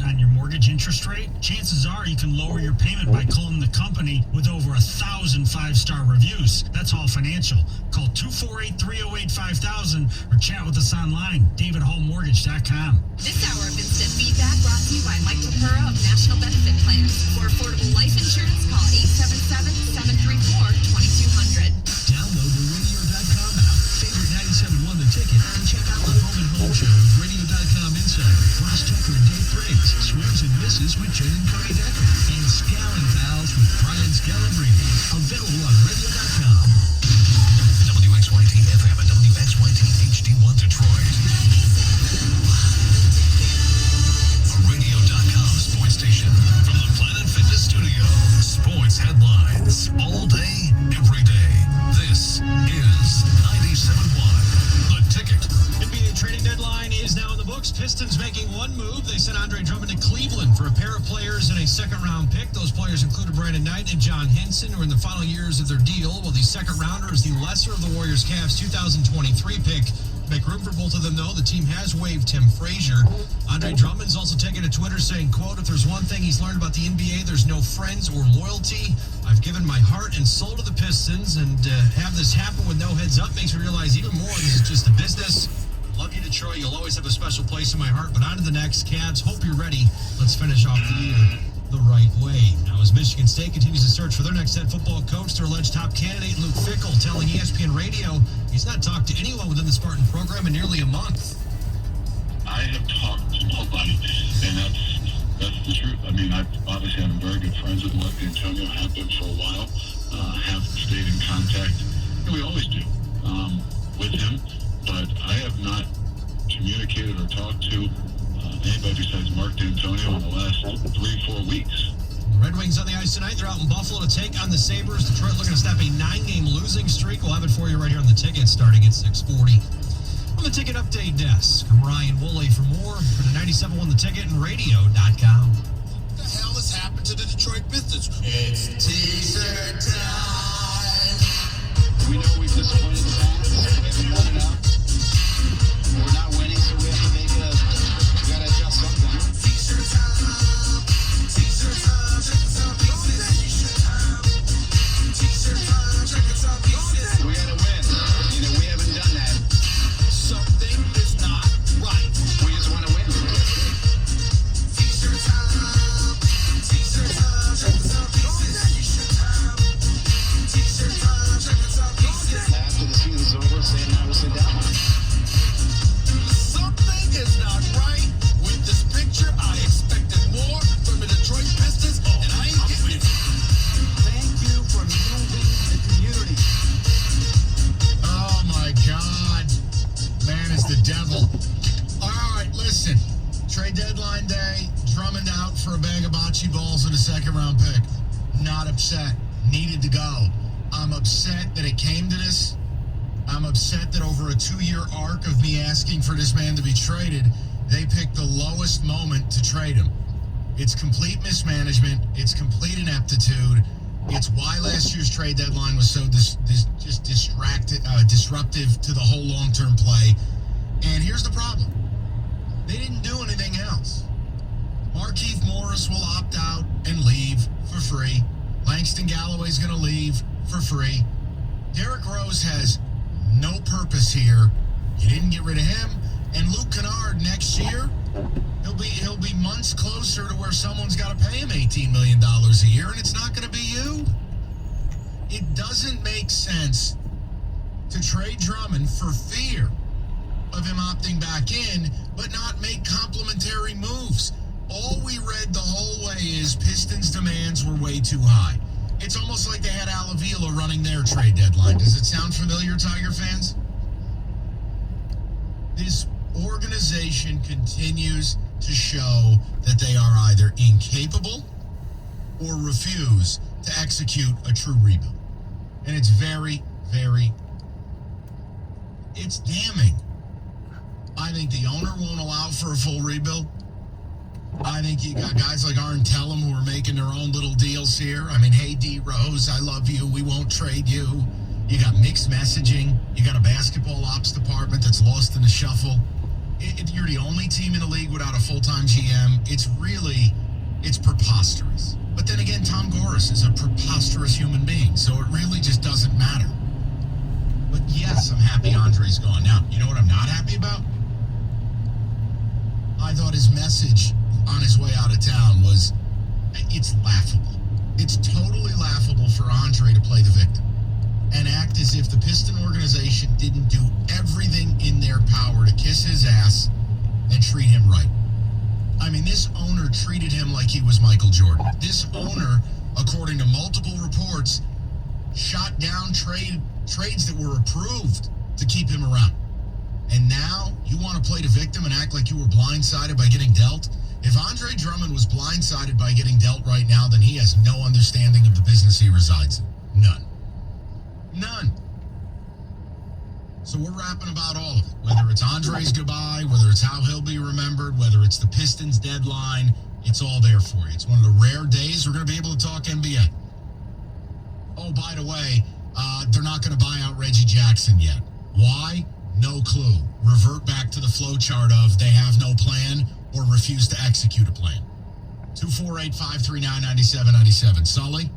on your mortgage interest rate? Chances are you can lower your payment by calling the company with over 1,000 5-star reviews. That's All Financial. Call 248-308-5000 or chat with us online, davidhallmortgage.com. This hour of instant feedback brought to you by Mike Tapura of National Benefit Plans. For affordable life insurance, call 877-734-2200. Download the radio.com app. Favorite 97.1 The Ticket and check out the Home and Home Show with radio.com insider Ross Tucker and Dave Briggs, Swings and Misses with Jen and Cody Decker, and Scowling Pals with Brian Scalabrini. Available on radio.com. WXYT FM and WXYT HD1 Detroit. A radio.com sports station from the Planet Fitness Studio. Sports headlines all day, every day. This is 97.1 The Ticket. NBA trading deadline is now in the books. Pistons making one move. They sent Andre Drummond to Cleveland for a pair of players and a second-round pick. Those players included Brandon Knight and John Henson, who are in the final years of their deal. Well, the second rounder is the lesser of the Warriors-Cavs 2023 pick. Make room for both of them, though. The team has waived Tim Frazier. Andre Drummond's also taken to Twitter saying, quote, if there's one thing he's learned about the NBA, there's no friends or loyalty. I've given my heart and soul to the Pistons, and have this happen with no heads up makes me realize even more this is just a business. Love you, Detroit. You'll always have a special place in my heart, but on to the next. Cavs, hope you're ready. Let's finish off the year the right way. Now, as Michigan State continues to search for their next head football coach, their alleged top candidate, Luke Fickell, telling ESPN Radio he's not talked to anyone within the Spartan program in nearly a month. I have talked to nobody, and that's the truth. I mean, I've obviously been very good friends with Mark D'Antonio, have been for a while, have stayed in contact, and we always do, with him, but I have not communicated or talked to anybody besides Mark D'Antonio in the last 3-4 weeks. The Red Wings on the ice tonight. They're out in Buffalo to take on the Sabres. Detroit looking to snap a 9-game losing streak. We'll have it for you right here on the ticket starting at 6:40. On the ticket update desk, I'm Ryan Woolley for more for the 97.1 The Ticket and radio.com. What the hell has happened to the Detroit Pistons? It's t-shirt time. We know we've disappointed the fans. We haven't won enough. We're not winning, so we have to make we gotta adjust something. T-shirt time. T-shirt time. Check us out, pieces. T-shirt time. T-shirt time. Check us out, pieces. We gotta win. You know, we haven't done that. Something is not right. We just want to win. T-shirt time. T-shirt time. Check us out, pieces. T-shirt time. T-shirt time. Check us out, pieces. After the season's over, Sam and I will sit down. Something is not right with this picture. I expected more from the Detroit Pistons, and I ain't getting it. Thank you for moving the community. Oh my God. Man is the devil. All right, listen. Trade deadline day, Drummond out for a bag of bocce balls and a second-round pick. Not upset. Needed to go. I'm upset that it came to this. I'm upset that over a 2-year arc of me asking for this man to be traded, they picked the lowest moment to trade him. It's complete mismanagement. It's complete ineptitude. It's why last year's trade deadline was so disruptive to the whole long-term play. And here's the problem. They didn't do anything else. Markieff Morris will opt out and leave for free. Langston Galloway's going to leave for free. Derrick Rose has no purpose here. You didn't get rid of him. And Luke Kennard next year, he'll be months closer to where someone's got to pay him $18 million a year, and it's not going to be you. It doesn't make sense to trade Drummond for fear of him opting back in, but not make complementary moves. All we read the whole way is Pistons' demands were way too high. It's almost like they had Al Avila running their trade deadline. Does it sound familiar, Tiger fans? This organization continues to show that they are either incapable or refuse to execute a true rebuild. And it's very, very, it's damning. I think the owner won't allow for a full rebuild. I think you got guys like Arn Tellem who are making their own little deals here. I mean, hey, D Rose, I love you. We won't trade you. You got mixed messaging. You got a basketball ops department that's lost in the shuffle. You're the only team in the league without a full-time GM. It's preposterous. But then again, Tom Gores is a preposterous human being, so it really just doesn't matter. But yes, I'm happy Andre's gone. Now, you know what I'm not happy about? I thought his message on his way out of town was, it's laughable. It's totally laughable for Andre to play the victim and act as if the Piston organization didn't do everything in their power to kiss his ass and treat him right. I mean, this owner treated him like he was Michael Jordan. This owner, according to multiple reports, shot down trades that were approved to keep him around. And now you want to play the victim and act like you were blindsided by getting dealt? If Andre Drummond was blindsided by getting dealt right now, then he has no understanding of the business he resides in. None. None. So we're rapping about all of it. Whether it's Andre's goodbye, whether it's how he'll be remembered, whether it's the Pistons deadline, it's all there for you. It's one of the rare days we're going to be able to talk NBA. Oh, by the way, they're not going to buy out Reggie Jackson yet. Why? no clue. Revert back to the flow chart of they have no plan or refuse to execute a plan. 248-539-9797. Sully?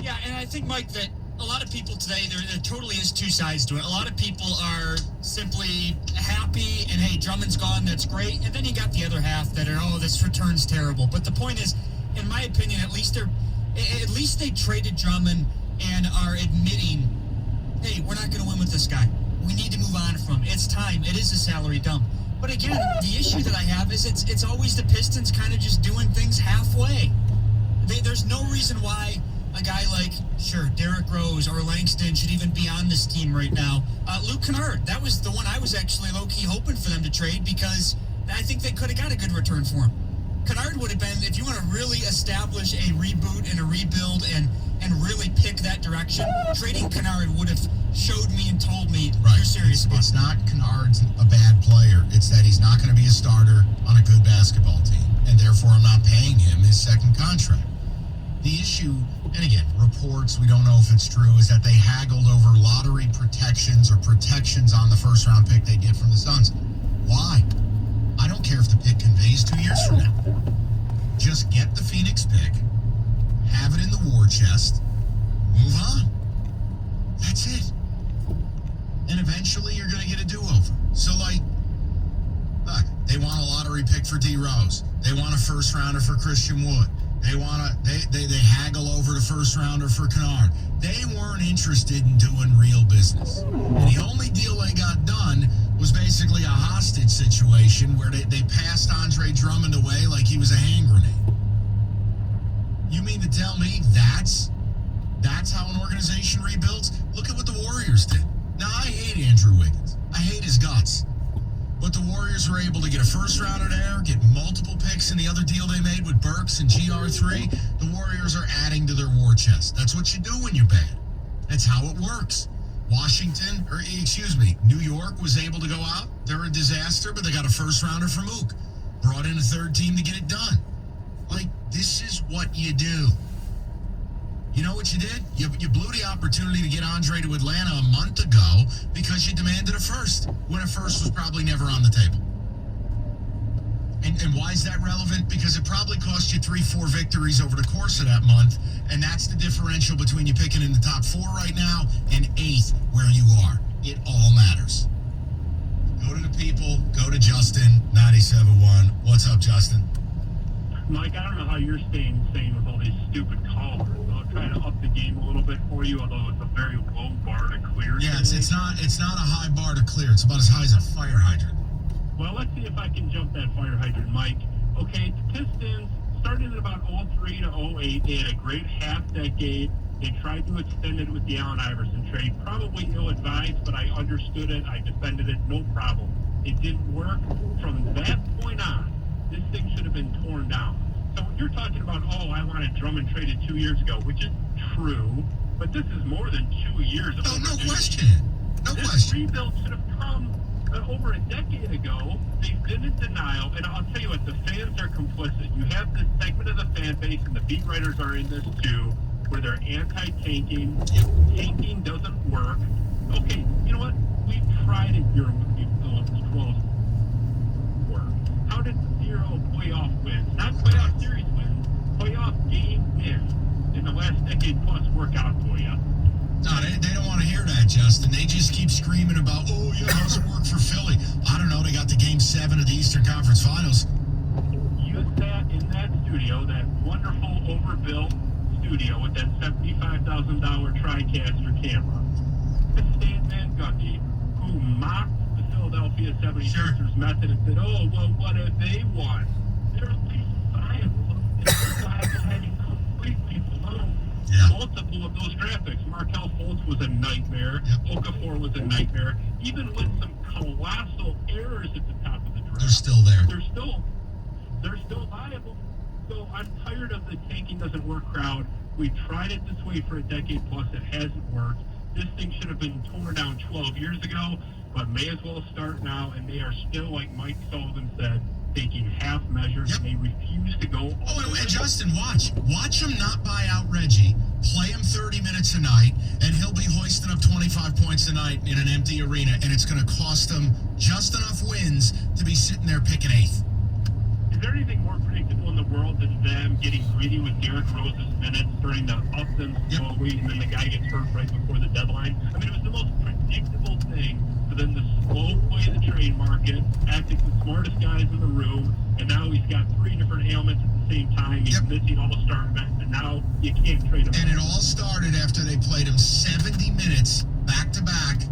Yeah, and I think, Mike, that a lot of people today, there totally is two sides to it. A lot of people are simply happy and, hey, Drummond's gone, that's great. And then you got the other half that are, oh, this return's terrible. But the point is, in my opinion, at least they traded Drummond and are admitting, hey, we're not going to win with this guy. We need to move on from him. It's time. It is a salary dump. But again, the issue that I have is it's always the Pistons kind of just doing things halfway. There's no reason why a guy like, sure, Derrick Rose or Langston should even be on this team right now. Luke Kennard, that was the one I was actually low-key hoping for them to trade because I think they could have got a good return for him. Kennard would have been, if you want to really establish a reboot and a rebuild and really pick that direction, trading Kennard would have showed me and told me you're serious about it. It's not Kennard's a bad player. It's that he's not going to be a starter on a good basketball team, and therefore I'm not paying him his second contract. The issue, and again, reports, we don't know if it's true, is that they haggled over lottery protections or protections on the first-round pick they get from the Suns. Why? I don't care if the pick conveys 2 years from now. Just get the Phoenix pick, have it in the war chest, move on. That's it. And eventually you're going to get a do-over. So, look, they want a lottery pick for D. Rose. They want a first-rounder for Christian Wood. They haggle over the first rounder for Kennard. They weren't interested in doing real business. And the only deal they got done was basically a hostage situation where they passed Andre Drummond away like he was a hand grenade. You mean to tell me that's how an organization rebuilds? Look at what the Warriors did. Now, I hate Andrew Wiggins. I hate his guts. But the Warriors were able to get a first-rounder there, get multiple picks in the other deal they made with Burks and GR3. The Warriors are adding to their war chest. That's what you do when you're bad. That's how it works. New York was able to go out. They're a disaster, but they got a first-rounder from Mook. Brought in a third team to get it done. This is what you do. You know what you did? You blew the opportunity to get Andre to Atlanta a month ago because you demanded a first, when a first was probably never on the table. And why is that relevant? Because it probably cost you 3-4 victories over the course of that month, and that's the differential between you picking in the top 4 right now and 8th where you are. It all matters. Go to the people. Go to Justin, 97.1. What's up, Justin? Mike, I don't know how you're staying sane with all these stupid callers. I'll try to up the game a little bit for you, although it's a very low bar to clear. Yeah, it's not a high bar to clear. It's about as high as a fire hydrant. Well, let's see if I can jump that fire hydrant, Mike. Okay, the Pistons started in about 03 to 08. They had a great half decade. They tried to extend it with the Allen Iverson trade. Probably ill-advised, but I understood it. I defended it, no problem. It didn't work. From that point on, this thing should have been torn down. So when you're talking about, I wanted Drummond traded 2 years ago, which is true, but this is more than 2 years of No question. This rebuild should have come over a decade ago. They've been in denial, and I'll tell you what, the fans are complicit. You have this segment of the fan base, and the beat writers are in this too, where they're anti-tanking. Tanking doesn't work. Okay, you know what? We've tried it here with the 12 work. How did 0 playoff wins, not playoff series wins, playoff game wins in the last decade plus work out for you? No, they don't want to hear that, Justin. They just keep screaming about, how's it work for Philly? I don't know. They got the Game 7 of the Eastern Conference Finals. You sat in that studio, that wonderful overbuilt studio with that $75,000 TriCaster camera. This Stan Van Gundy, who mocked the Philadelphia 76ers method and said, what if they won? They're at least viable. They're viable heading completely below multiple of those graphics. Markelle Fultz was a nightmare. Okafor was a nightmare. Even with some colossal errors at the top of the draft. They're still there. They're still viable. So I'm tired of the tanking doesn't work crowd. We tried it this way for a decade plus. It hasn't worked. This thing should have been torn down 12 years ago, but may as well start now, and they are still, like Mike Sullivan said, taking half measures, and they refuse to go. And Justin, watch him not buy out Reggie, play him 30 minutes a night, and he'll be hoisting up 25 points a night in an empty arena, and it's going to cost him just enough wins to be sitting there picking eighth. Is there anything more predictable in the world than them getting greedy with Derrick Rose's minutes, starting to up them slowly, and then the guy gets hurt right before the deadline? I mean, it was the most predictable thing for them to slow play the trade market, act like the smartest guys in the room, and now he's got 3 different ailments at the same time. He's missing all-star events, and now you can't trade him. And it all started after they played him 70 minutes back-to-back,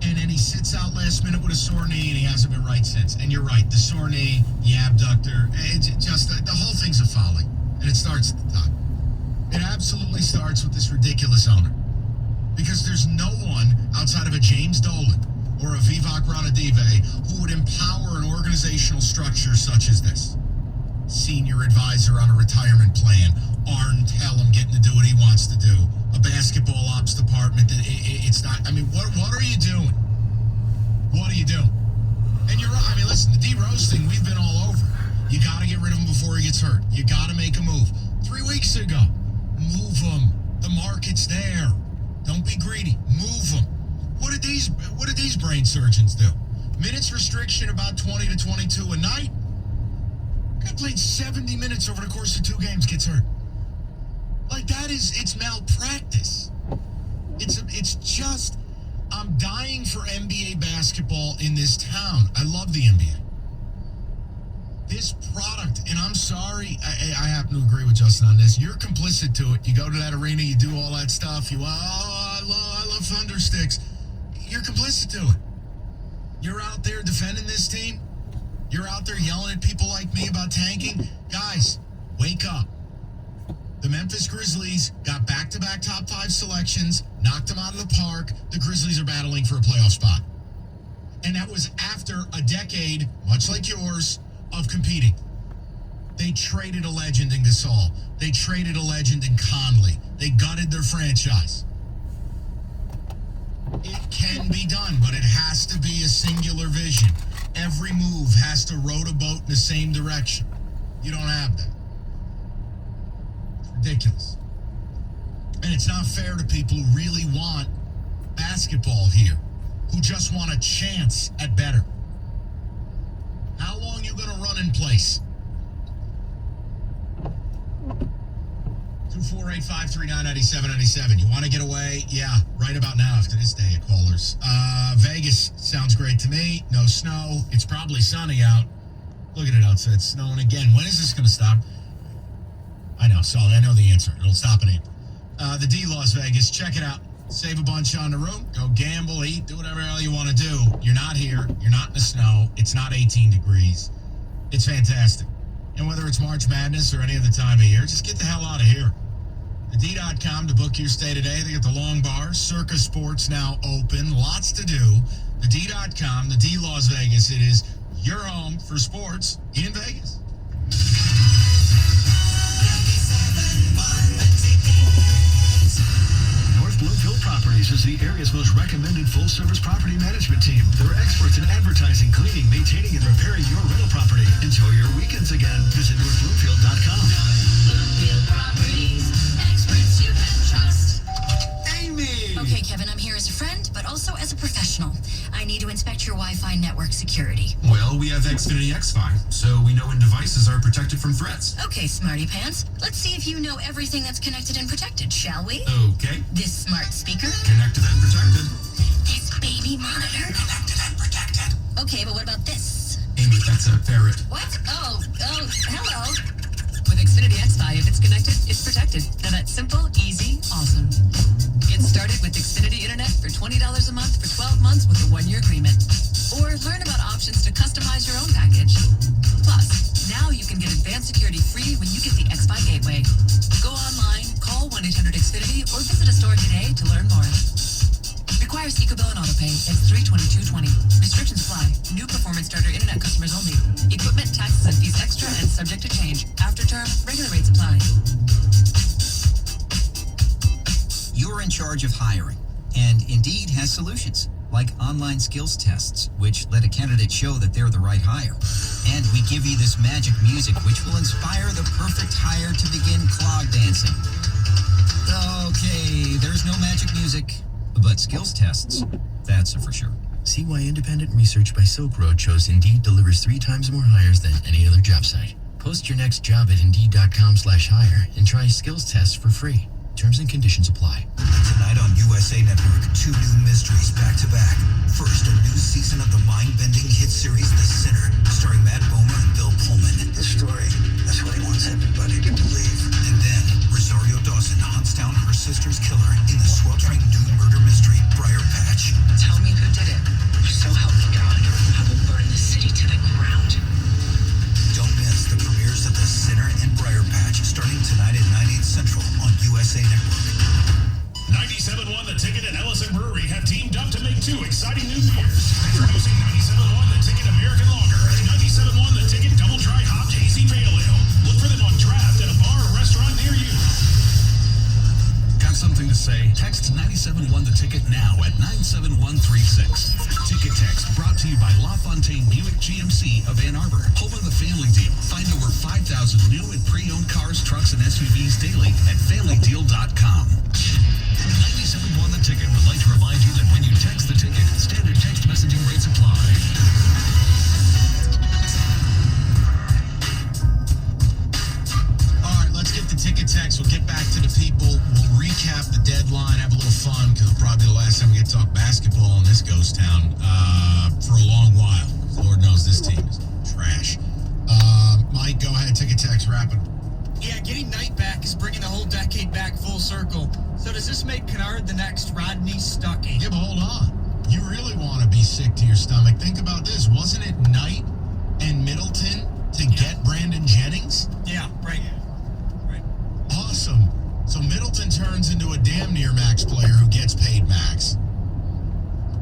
and then he sits out last minute with a sore knee, and he hasn't been right since. And you're right, the sore knee, the abductor, it's just the whole thing's a folly. And it starts at the top. It absolutely starts with this ridiculous owner. Because there's no one outside of a James Dolan or a Vivek Ranadive who would empower an organizational structure such as this. Senior advisor on a retirement plan, Arn Tellem getting to do what he wants to do, a basketball ops department that it's not. I mean, what are you doing? What are you doing? And you're right. I mean, listen, the D Rose thing, we've been all over. You got to get rid of him before he gets hurt. You got to make a move. 3 weeks ago, move him. The market's there. Don't be greedy. Move him. What did these brain surgeons do? Minutes restriction about 20 to 22 a night. Guy played 70 minutes over the course of 2 games, gets hurt. Like it's malpractice. It's just, I'm dying for NBA basketball in this town. I love the NBA. This product, and I'm sorry, I happen to agree with Justin on this. You're complicit to it. You go to that arena, you do all that stuff. I love Thunder Sticks. You're complicit to it. You're out there defending this team. You're out there yelling at people like me about tanking. Guys, wake up. The Memphis Grizzlies got back-to-back top 5 selections, knocked them out of the park. The Grizzlies are battling for a playoff spot. And that was after a decade, much like yours, of competing. They traded a legend in Gasol. They traded a legend in Conley. They gutted their franchise. It can be done, but it has to be a singular vision. Every move has to row the boat in the same direction. You don't have that. It's ridiculous. And it's not fair to people who really want basketball here, who just want a chance at better. How long you gonna run in place? 248-539-9797. You want to get away? Yeah, right about now after this day of callers. Vegas sounds great to me. No snow. It's probably sunny out. Look at it outside. It's snowing again. When is this going to stop? I know, Sully. I know the answer. It'll stop in April. The D Las Vegas. Check it out. Save a bunch on the room. Go gamble, eat, do whatever the hell you want to do. You're not here. You're not in the snow. It's not 18 degrees. It's fantastic. And whether it's March Madness or any other time of year, just get the hell out of here. The D.com to book your stay today. They got the long bar. Circa Sports now open. Lots to do. The D.com, the D Las Vegas. It is your home for sports in Vegas. North Bloomfield Properties is the area's most recommended full-service property management team. They're experts in advertising, cleaning, maintaining, and repairing your rental property. Enjoy your weekends again. Visit NorthBloomfield.com. Bloomfield Properties, experts you can trust. Amy! Okay, Kevin, I'm here as a friend, but also as a professional. I need to inspect your Wi-Fi network security. Well, we have Xfinity X-Fi, so we know when devices are protected from threats. Okay, smarty pants. Let's see if you know everything that's connected and protected, shall we? Okay. This smart speaker. Connected and protected. This baby monitor. Connected and protected. Okay, but what about this? Amy, that's a ferret. What? Oh, hello. With Xfinity X5, if it's connected, it's protected. Now that's simple, easy, awesome. Get started with Xfinity Internet for $20 a month for 12 months with a 1-year agreement. Or learn about options to customize your own package. Plus, now you can get advanced security free when you get the X5 Gateway. Go online, call 1-800-XFINITY, or visit a store today to learn more. Requires EcoBill and AutoPay. It's $322.20. Restrictions apply. New performance starter internet customers only. Equipment, taxes, and fees extra and subject to change. After term, regular rates apply. You're in charge of hiring, and Indeed has solutions, like online skills tests, which let a candidate show that they're the right hire. And we give you this magic music which will inspire the perfect hire to begin clog dancing. Okay, there's no magic music, but skills tests, that's for sure. See why independent research by Silk Road shows Indeed delivers 3 times more hires than any other job site. Post your next job at Indeed.com/hire and try skills tests for free. Terms and conditions apply. Tonight on USA Network, 2 new mysteries back to back. First, a new season of the mind-bending hit series The Sinner, starring Matt Bomer and Bill Pullman. The story, that's what he wants everybody to believe. And then, Rosario Dawson hunts down her sister's killer in the sweltering new murder mystery, Briar Patch. Tell me who did it. So help me God, I will burn the city to the ground. Don't miss the premieres of The Sinner and Briar Patch, starting tonight at 9/8 Central on USA Network. 97.1 The Ticket and Ellison Brewery have teamed up to make 2 exciting new beers. Introducing 97.1 The Ticket American Lager and 97.1 The Ticket Double Dry Hopped Hazy Pale Ale. Look for them on draft at a bar or restaurant near you. Got something to say? Text 97.1 The Ticket now at 97136. Ticket text brought to you by LaFontaine Buick GMC of Ann Arbor, home of the family deal. Find over 5,000 new and pre-owned cars, trucks, and SUVs daily at FamilyDeal.com. 97.1 The Ticket would like to remind you that when you text the ticket, standard text messaging rates apply. All right, let's get the ticket text. We'll get back to the people. We'll recap the deadline, have a little fun, because it'll probably be the last time we get to talk basketball in this ghost town for a long while. Lord knows this team is trash. Mike, go ahead, ticket text, wrap it. Yeah, getting Knight back is bringing the whole decade back full circle. So does this make Kennard the next Rodney Stuckey? Yeah, but hold on. You really want to be sick to your stomach. Think about this. Wasn't it Knight and Middleton to get Brandon Jennings? Yeah, right. Awesome. So Middleton turns into a damn near max player who gets paid max.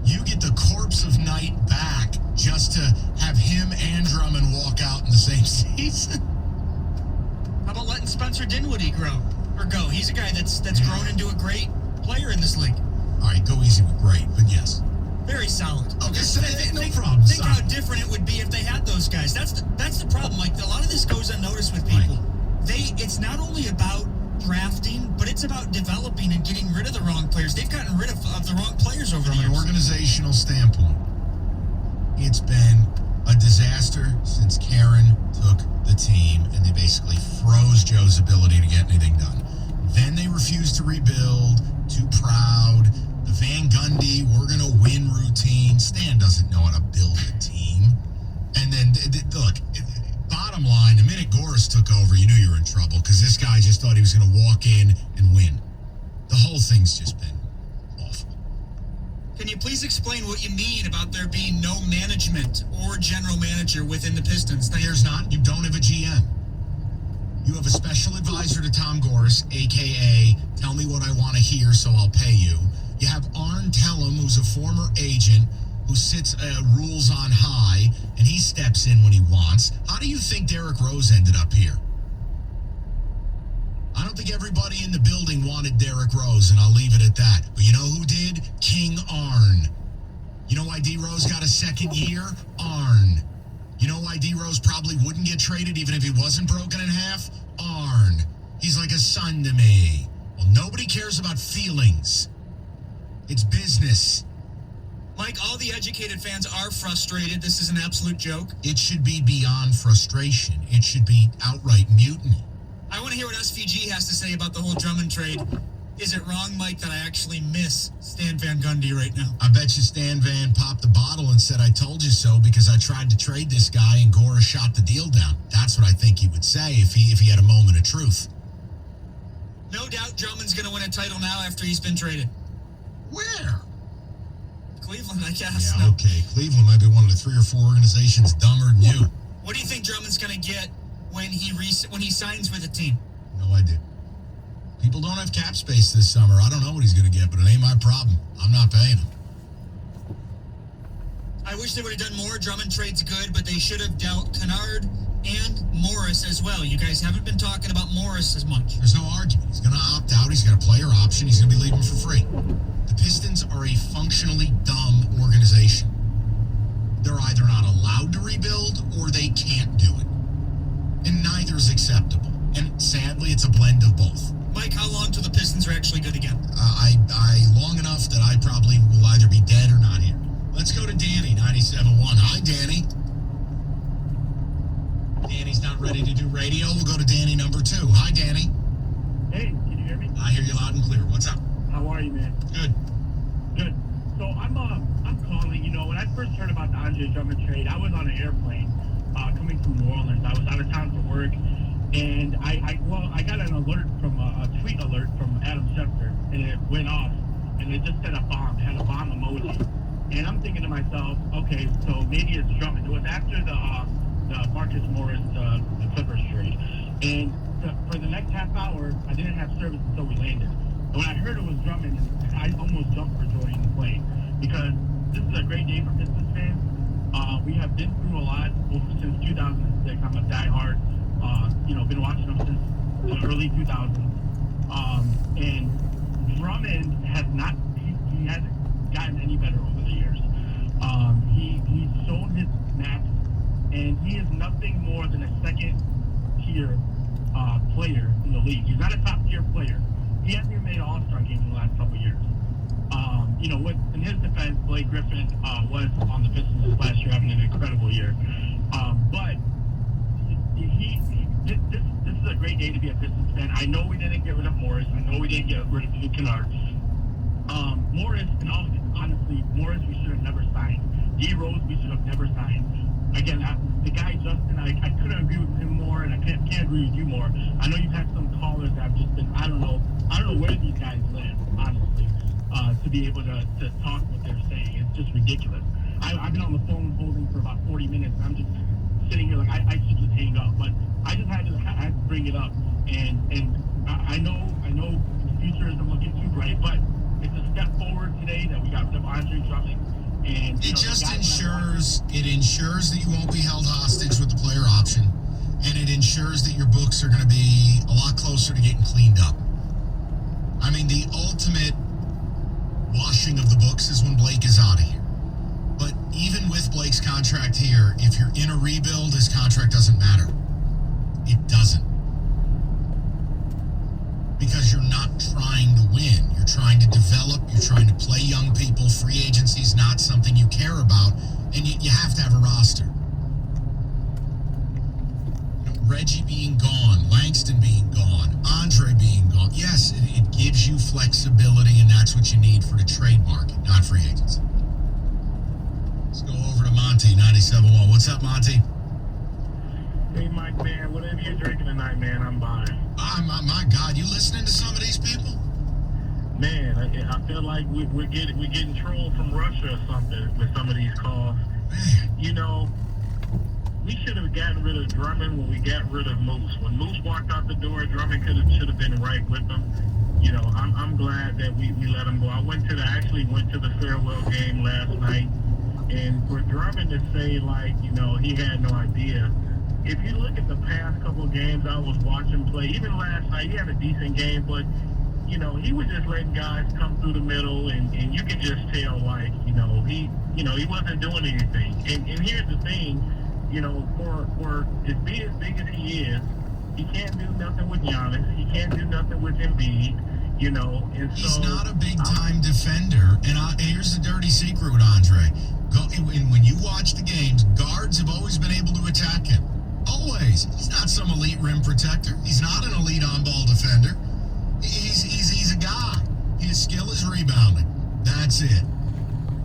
You get the corpse of Knight back just to have him and Drummond walk out in the same season. How about letting Spencer Dinwiddie grow? Or go? He's a guy that's grown into a great player in this league. All right, go easy with great, but yes. Very solid. Okay, no problem. Think how different it would be if they had those guys. That's the problem. Like, a lot of this goes unnoticed with people. Right. It's not only about drafting, but it's about developing and getting rid of the wrong players. They've gotten rid of the wrong players over the years. From an organizational standpoint, it's been a disaster since Karen took the team and they basically froze Joe's ability to get anything done. Then they refused to rebuild, too proud. The Van Gundy, we're going to win routine. Stan doesn't know how to build a team. And then, look, bottom line, the minute Goris took over, you knew you were in trouble because this guy just thought he was going to walk in and win. The whole thing's just been awful. Can you please explain what you mean about there being no management or general manager within the Pistons? There's not. You don't have a GM. You have a special advisor to Tom Goris, a.k.a. tell me what I want to hear so I'll pay you. You have Arn Tellem, who's a former agent who sits rules on high, and he steps in when he wants. How do you think Derrick Rose ended up here? I don't think everybody in the building wanted Derrick Rose, and I'll leave it at that. But you know who did? King Arn. You know why D. Rose got a second year? Arn. You know why D. Rose probably wouldn't get traded even if he wasn't broken in half? Arn. He's like a son to me. Well, nobody cares about feelings. It's business. Mike, all the educated fans are frustrated. This is an absolute joke. It should be beyond frustration. It should be outright mutiny. I want to hear what SVG has to say about the whole Drummond trade. Is it wrong, Mike, that I actually miss Stan Van Gundy right now? I bet you Stan Van popped the bottle and said, I told you so because I tried to trade this guy and Gora shot the deal down. That's what I think he would say if he had a moment of truth. No doubt Drummond's going to win a title now after he's been traded. Where? Cleveland, I guess. Yeah, okay. Cleveland might be one of the 3 or 4 organizations dumber than you. What do you think Drummond's going to get when he signs with a team? No idea. People don't have cap space this summer. I don't know what he's going to get, but it ain't my problem. I'm not paying him. I wish they would have done more. Drummond trade's good, but they should have dealt Kennard and Morris as well. You guys haven't been talking about Morris as much. There's no argument. He's going to opt out. He's got a player option. He's going to be leaving for free. The Pistons are a functionally dumb organization. They're either not allowed allowed to rebuild or they can't do it. And neither is acceptable. And sadly, it's a blend of both. Mike, how long till the Pistons are actually good again? I long enough that I probably will either be dead or not here. Let's go to Danny, 97.1. Hi, Danny. Danny's not ready to do radio. We'll go to Danny number 2. Hi, Danny. Hey, can you hear me? I hear you loud and clear. What's up? How are you, man? Good. Good. So I'm calling. You know, when I first heard about the Andre Drummond trade, I was on an airplane coming from New Orleans. I was out of town for work, and I got an alert from a tweet alert from Adam Schefter, and it went off, and it just said a bomb. It had a bomb emoji, and I'm thinking to myself, okay, so maybe it's Drummond. It was after the Marcus Morris the Clippers trade, and for the next half hour, I didn't have service until we landed. And when I heard it was Drummond, I almost jumped for joy in the plane, because this is a great day for Pistons fans. We have been through a lot since 2006. I'm a diehard, been watching them since the early 2000s. And Drummond has not, he hasn't gotten any better over the years. He's shown his snaps, and he is nothing more than a second-tier player in the league. He's not a top-tier player. He hasn't even made an All-Star game in the last couple of years. In his defense, Blake Griffin was on the Pistons last year, having an incredible year. But this is a great day to be a Pistons fan. I know we didn't get rid of Morris. I know we didn't get rid of Luke Kennard. Morris, and honestly, Morris we should have never signed. D Rose we should have never signed. Again, the guy Justin, I couldn't agree with him more, and I can't agree with you more. I know you've had some callers that have just been, I don't know where these guys live, honestly, to be able to talk what they're saying. It's just ridiculous. I've been on the phone holding for about 40 minutes, and I'm just sitting here like I should just hang up. But I just had to bring it up, and I know the future isn't looking too bright, but it's a step forward today that we got rid of Andre Drummond. And it ensures that you won't be held hostage with the player option, and it ensures that your books are going to be a lot closer to getting cleaned up. I mean, the ultimate washing of the books is when Blake is out of here. But even with Blake's contract here, if you're in a rebuild, his contract doesn't matter. It doesn't. Because you're not trying to win. You're trying to develop. You're trying to play young people. Free agency is not something you care about. And you have to have a roster. Reggie being gone, Langston being gone, Andre being gone. Yes, it gives you flexibility, and that's what you need for the trade market, not free agency. Let's go over to Monty, 97.1. What's up, Monty? Hey, Mike, man, whatever you're drinking tonight, man, I'm buying. My God, you listening to some of these people? Man, I feel like we're getting trolled from Russia or something with some of these calls. Man. You know, we should have gotten rid of Drummond when we got rid of Moose. When Moose walked out the door, Drummond should have been right with them. You know, I'm glad that we let him go. I actually went to the farewell game last night, and for Drummond to say, like, you know, he had no idea. If you look at the past couple of games I was watching play, even last night, he had a decent game, but, you know, he was just letting guys come through the middle, and you could just tell, like, he wasn't doing anything. And here's the thing, you know, for as big as he is, he can't do nothing with Giannis. He can't do nothing with Embiid, you know. And He's so, not a big-time defender. And here's the dirty secret with Andre. When you watch the games, guards have always been able to attack him. Always. He's not some elite rim protector. He's not an elite on-ball defender. He's a guy. His skill is rebounding. That's it.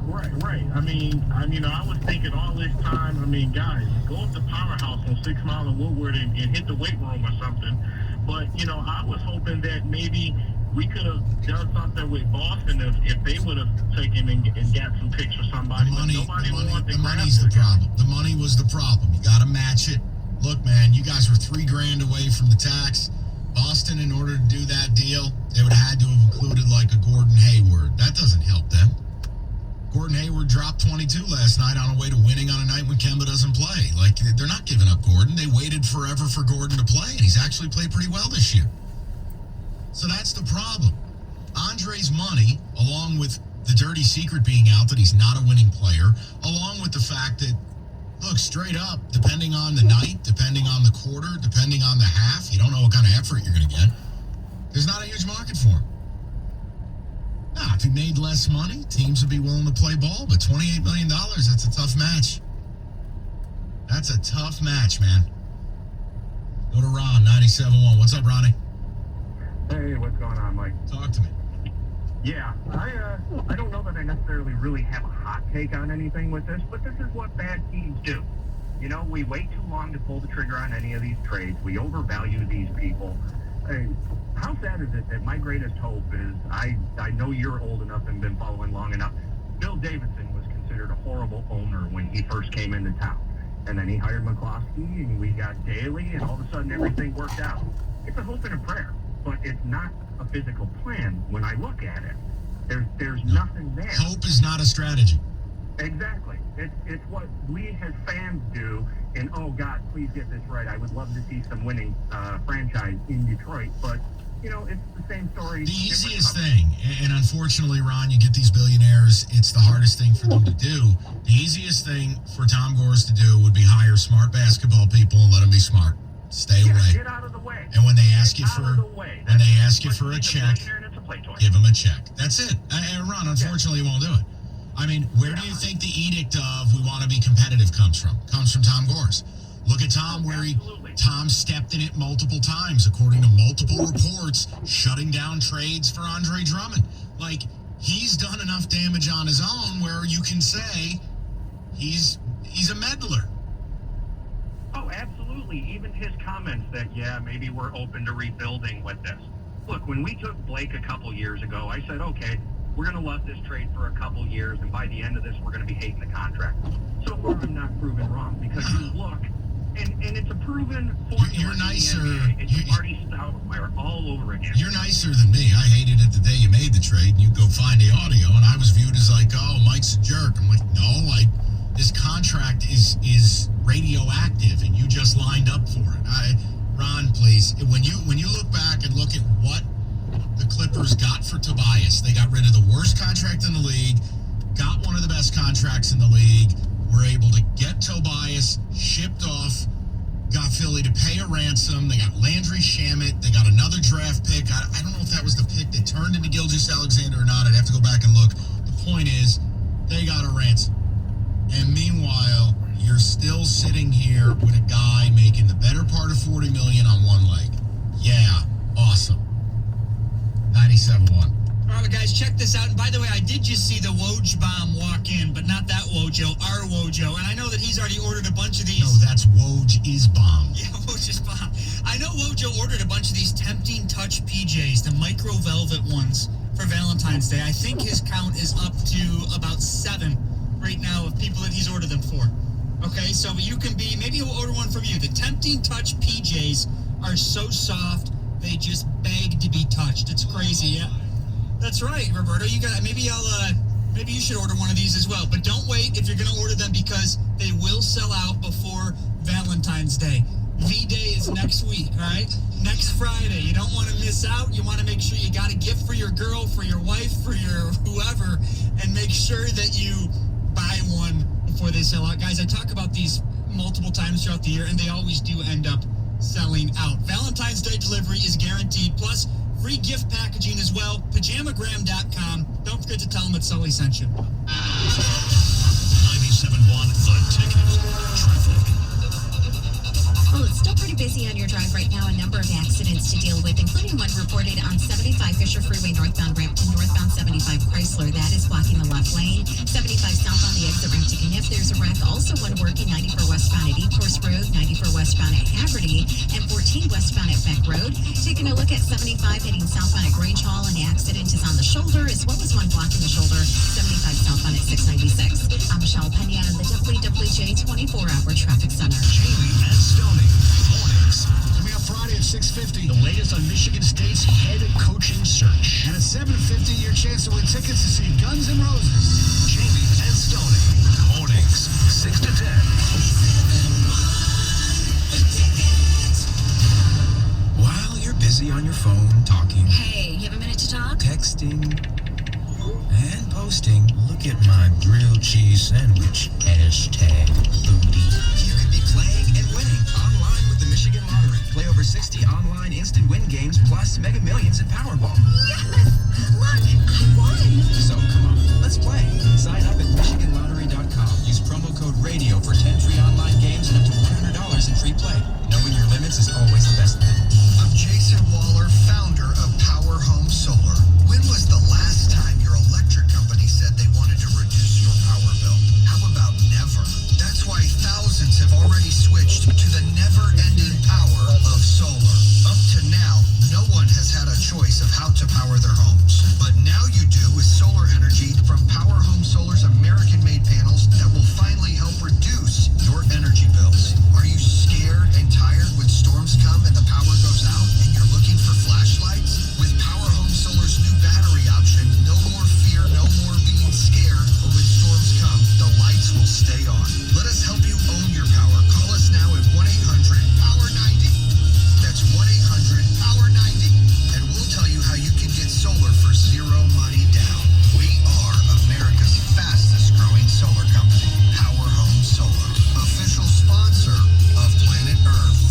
Right. I mean, I was thinking all this time, guys, go up to Powerhouse on 6 Mile and Woodward and hit the weight room or something. But, I was hoping that maybe we could have done something with Boston if they would have taken and got some picks for somebody. The money's the problem. The money was the problem. You got to match it. Look, man, you guys were $3,000 away from the tax. Boston, in order to do that deal, they would have had to have included like a Gordon Hayward. That doesn't help them. Gordon Hayward dropped 22 last night on a way to winning on a night when Kemba doesn't play. Like, they're not giving up Gordon. They waited forever for Gordon to play, and he's actually played pretty well this year. So that's the problem. Andre's money, along with the dirty secret being out that he's not a winning player, along with the fact that, Look, straight up, depending on the night, depending on the quarter, depending on the half, you don't know what kind of effort you're going to get. There's not a huge market for him. Nah, if he made less money, teams would be willing to play ball, but $28 million, that's a tough match. That's a tough match, man. Go to Ron, 97.1. What's up, Ronnie? Hey, what's going on, Mike? Talk to me. Yeah, I don't know that I necessarily really have a hot take on anything with this, but this is what bad teams do. You know, we wait too long to pull the trigger on any of these trades. We overvalue these people. How sad is it that my greatest hope is, I know you're old enough and been following long enough, Bill Davidson was considered a horrible owner when he first came into town. And then he hired McCloskey, and we got Daly, and all of a sudden everything worked out. It's a hope and a prayer, but it's not a physical plan when I look at it. There's nothing there. Hope is not a strategy. Exactly. It's what we as fans do, and oh God, please get this right. I would love to see some winning franchise in Detroit, but you know, it's the same story. The easiest thing, and unfortunately, Ron, you get these billionaires, it's the hardest thing for them to do. The easiest thing for Tom Gores to do would be hire smart basketball people and let them be smart. Stay away. Get out of the way. And when they ask you for a check, give them a check. That's it. And Ron, unfortunately, won't do it. I mean, where do you think the edict of we want to be competitive comes from? Comes from Tom Gores. Look at Tom, Tom stepped in it multiple times, according to multiple reports, shutting down trades for Andre Drummond. Like, he's done enough damage on his own where you can say he's a meddler. Oh, absolutely. Even his comments that, yeah, maybe we're open to rebuilding with this. Look, when we took Blake a couple years ago, I said, okay, we're going to love this trade for a couple years, and by the end of this, we're going to be hating the contract. So far, I'm not proven wrong, because you look, and it's a proven formula. You're nicer. It's Marty Stoudemire all over again. You're nicer than me. I hated it the day you made the trade, and you go find the audio, and I was viewed as like, oh, Mike's a jerk. I'm like, no, this contract is radioactive, and you just lined up for it. Ron, please, when you look back and look at what the Clippers got for Tobias, they got rid of the worst contract in the league, got one of the best contracts in the league, were able to get Tobias shipped off, got Philly to pay a ransom, they got Landry Shamet, they got another draft pick. I don't know if that was the pick that turned into Gilgeous-Alexander or not. I'd have to go back and look. The point is, they got a ransom. And meanwhile, you're still sitting here with a guy making the better part of $40 million on one leg. Yeah, awesome. 97.1. All right, guys, check this out. And by the way, I did just see the Woj bomb walk in, but not that Wojo, our Wojo. And I know that he's already ordered a bunch of these. No, that's Woj is bomb. Yeah, Woj is bomb. I know Wojo ordered a bunch of these Tempting Touch PJs, the micro velvet ones, for Valentine's Day. I think his count is up to about 7 right now of people that he's ordered them for. Okay, so you can be, maybe he'll order one from you. The Tempting Touch PJs are so soft, they just beg to be touched. It's crazy, yeah. That's right, Roberto. You got, maybe you should order one of these as well. But don't wait if you're going to order them, because they will sell out before Valentine's Day. V-Day is next week, all right? Next Friday. You don't want to miss out. You want to make sure you got a gift for your girl, for your wife, for your whoever, and make sure that you buy one before they sell out. Guys, I talk about these multiple times throughout the year, and they always do end up selling out. Valentine's Day delivery is guaranteed, plus free gift packaging as well. Pajamagram.com. Don't forget to tell them that Sully sent you. 97.1 The Ticket. Traffic. Well, it's still pretty busy on your drive right now. A number of accidents to deal with, including one reported on 75 Fisher Freeway northbound ramp to northbound 75 Chrysler. That is blocking the left lane. 75 south on the exit ramp to Kniff. There's a wreck. Also one working 94 westbound at Ecorse Road, 94 westbound at Haverty, and 14 westbound at Beck Road. Taking a look at 75 heading southbound at Grange Hall. An accident is on the shoulder, as well as one blocking the shoulder. 75 southbound at 696. I'm Michelle Pena in the WWJ 24-hour traffic center. Jamie and Stoney. Mornings. Coming up Friday at 6:50, the latest on Michigan State's head coaching search. And at 7:50, your chance to win tickets to see Guns N' Roses. Jamie and Stoney. Mornings, 6 to 10. While you're busy on your phone talking, Hey, you have a minute to talk? texting, and posting, look at my grilled cheese sandwich. #booty. Phoenix is always the best bet. I'm Jason Waller, founder of Power Home Solar. When was the last time your electric company said they wanted to reduce your power bill? How about never? That's why thousands have already switched to the never-ending power of solar. Up to now, no one has had a choice of how to power their homes. But now you do with solar energy from Power Home Solar's American-made panels that will finally help reduce your energy bills. Are you scared and tired when storms come and the power goes out and you're looking for flashlights? With Power Home Solar's new battery option, no more fear, no more being scared. But when storms come, the lights will stay on. Let us help you own your power. Call us now at 1-800-POWER90. That's 1-800-POWER90. And we'll tell you how you can get solar for zero money down. We are America's fastest growing solar company. Power Home Solar, official sponsor of Planet Earth.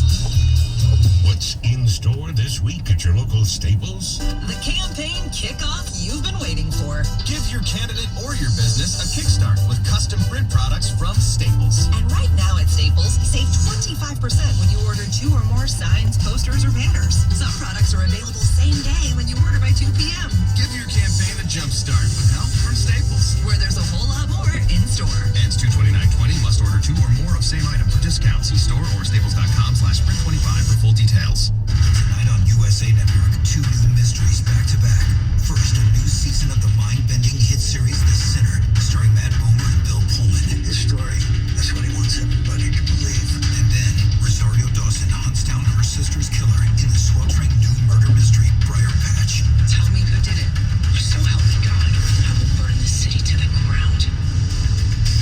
What's in store this week at your local Staples? The campaign kickoff you've been waiting for. Give your candidate or your business a kickstart with custom print products from Staples. And right now at Staples, save 25% when you order 2 or more signs, posters, or banners. Some products are available same day when you order by 2 p.m. Give your campaign a jump start with help from Staples. Where there's a whole lot more in store. Ends 2/29/20. Must order 2 or more of same item for discount. See store or staples.com/print25 for full details. Tonight on USA Network, 2 new mysteries back to back. First, a new season of the mind-bending hit series The Sinner, starring Matt Bomer and Bill Pullman. His story, that's what he wants everybody to believe. And then, Rosario Dawson hunts down her sister's killer in the sweltering new murder mystery, Briar Patch. Tell me who did it. So help me God. I will burn the city to the ground.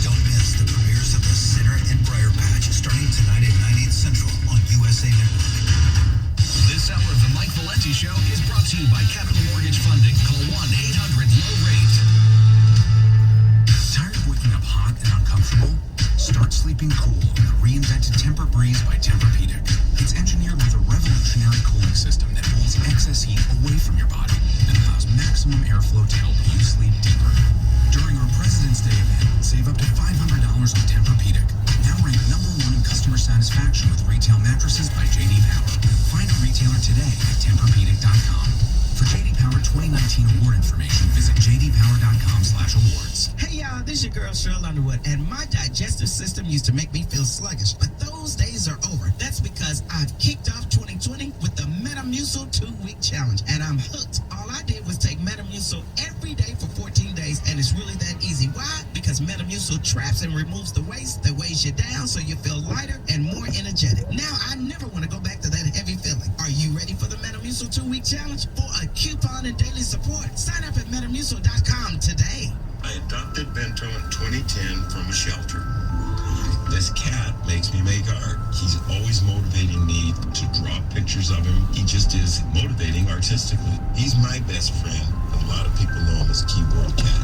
Don't miss the premieres of The Sinner and Briar Patch, starting tonight at 9/8 Central on USA Network. This hour of the Mike Valenti Show is brought to you by Capital Mortgage Funding. Call 1-800-LOW-RATE. Tired of waking up hot and uncomfortable? Start sleeping cool in the reinvented Tempur-Breeze by Tempur-Pedic. It's engineered with a revolutionary cooling system that pulls excess heat away from your body and allows maximum airflow to help you sleep deeper. During our President's Day event, save up to $500 on Tempur-Pedic. Now ranked #1 in customer satisfaction with retail mattresses by J.D. Power. Find a retailer today at TempurPedic.com. For J.D. Power 2019 award information, visit jdpower.com/awards. Hey y'all, this your girl Cheryl Underwood, and my digestive system used to make me feel sluggish, but those days are over. That's because I've kicked off 2020 with the Metamucil 2-week challenge, and I'm hooked. All I did was take Metamucil every day for 14 days, and it's really that easy. Why? Because Metamucil traps and removes the waste that weighs you down so you feel lighter and more energetic. Now I never want to go back to that heavy feeling. Are you ready for the Metamucil 2-week challenge? For a coupon and daily support, sign up at Metamucil.com today. I adopted Bento in 2010 from a shelter. This cat makes me make art. He's always motivating me to draw pictures of him. He just is motivating artistically. He's my best friend. A lot of people know him as Keyboard Cat.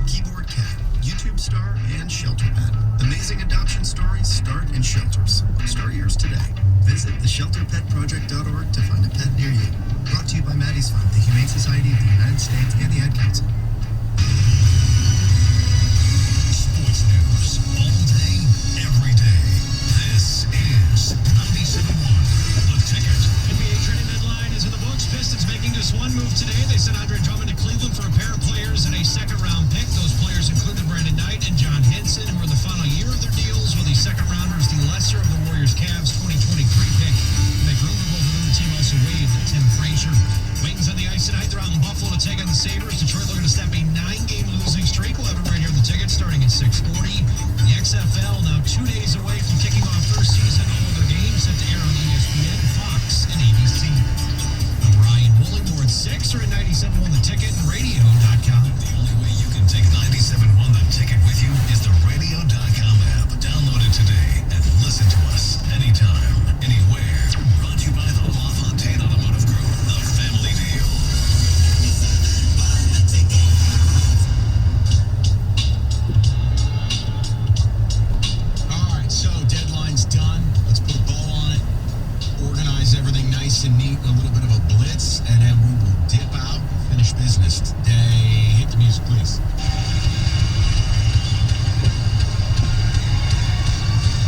Keyboard Cat, YouTube star and shelter pet. Amazing adoption stories start in shelters. Start yours today. Visit theshelterpetproject.org to find a pet near you. Brought to you by Maddie's Fund, the Humane Society of the United States, and the Ad Council. Sports news all day, every day. This is 97.1 The Ticket. NBA trading deadline is in the books. Pistons making just one move today. They sent Andre Drummond to Cleveland for a pair of players and a second-round pick. Those players included Brandon Knight and John Henson, who are in the final year of their deals, with the second-rounders the lesser of the Warriors-Cavs 2023 pick. Make room for both of them. The team also waived Tim Frazier. Wings on the ice tonight. They're out in Buffalo to take on the Sabres. Detroit looking to stop a 9-game losing streak. We'll have it right here on The Ticket starting at 6:40. The XFL now 2 days away from kicking off their season. All of their games set to air on ESPN, Fox, and ABC. I'm Ryan Woolingboard 6 or at 97.1 The Ticket and radio.com. The only way you can take 97.1 The Ticket with you is the radio.com app. Download it today and listen to us anytime, anywhere. Brought to you by the LaFontaine Automotive Group, the family deal. All right, so deadline's done. Let's put a bow on it. Organize everything nice and neat. A little bit of a blitz, and then we will dip out. Finish business today. Hit the music, please.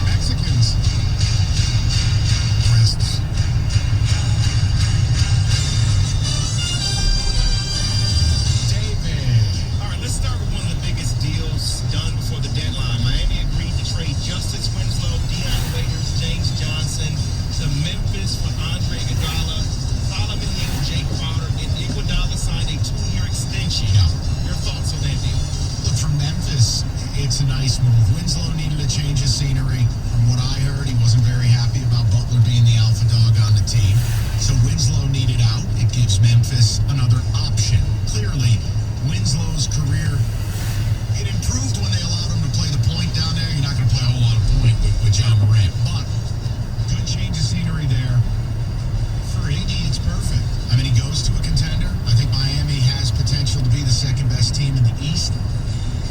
Mexicans. Memphis another option. Clearly, Winslow's career, it improved when they allowed him to play the point down there. You're not going to play a whole lot of point with John Morant, but good change of scenery there. For AD, it's perfect. I mean, he goes to a contender. I think Miami has potential to be the second best team in the East.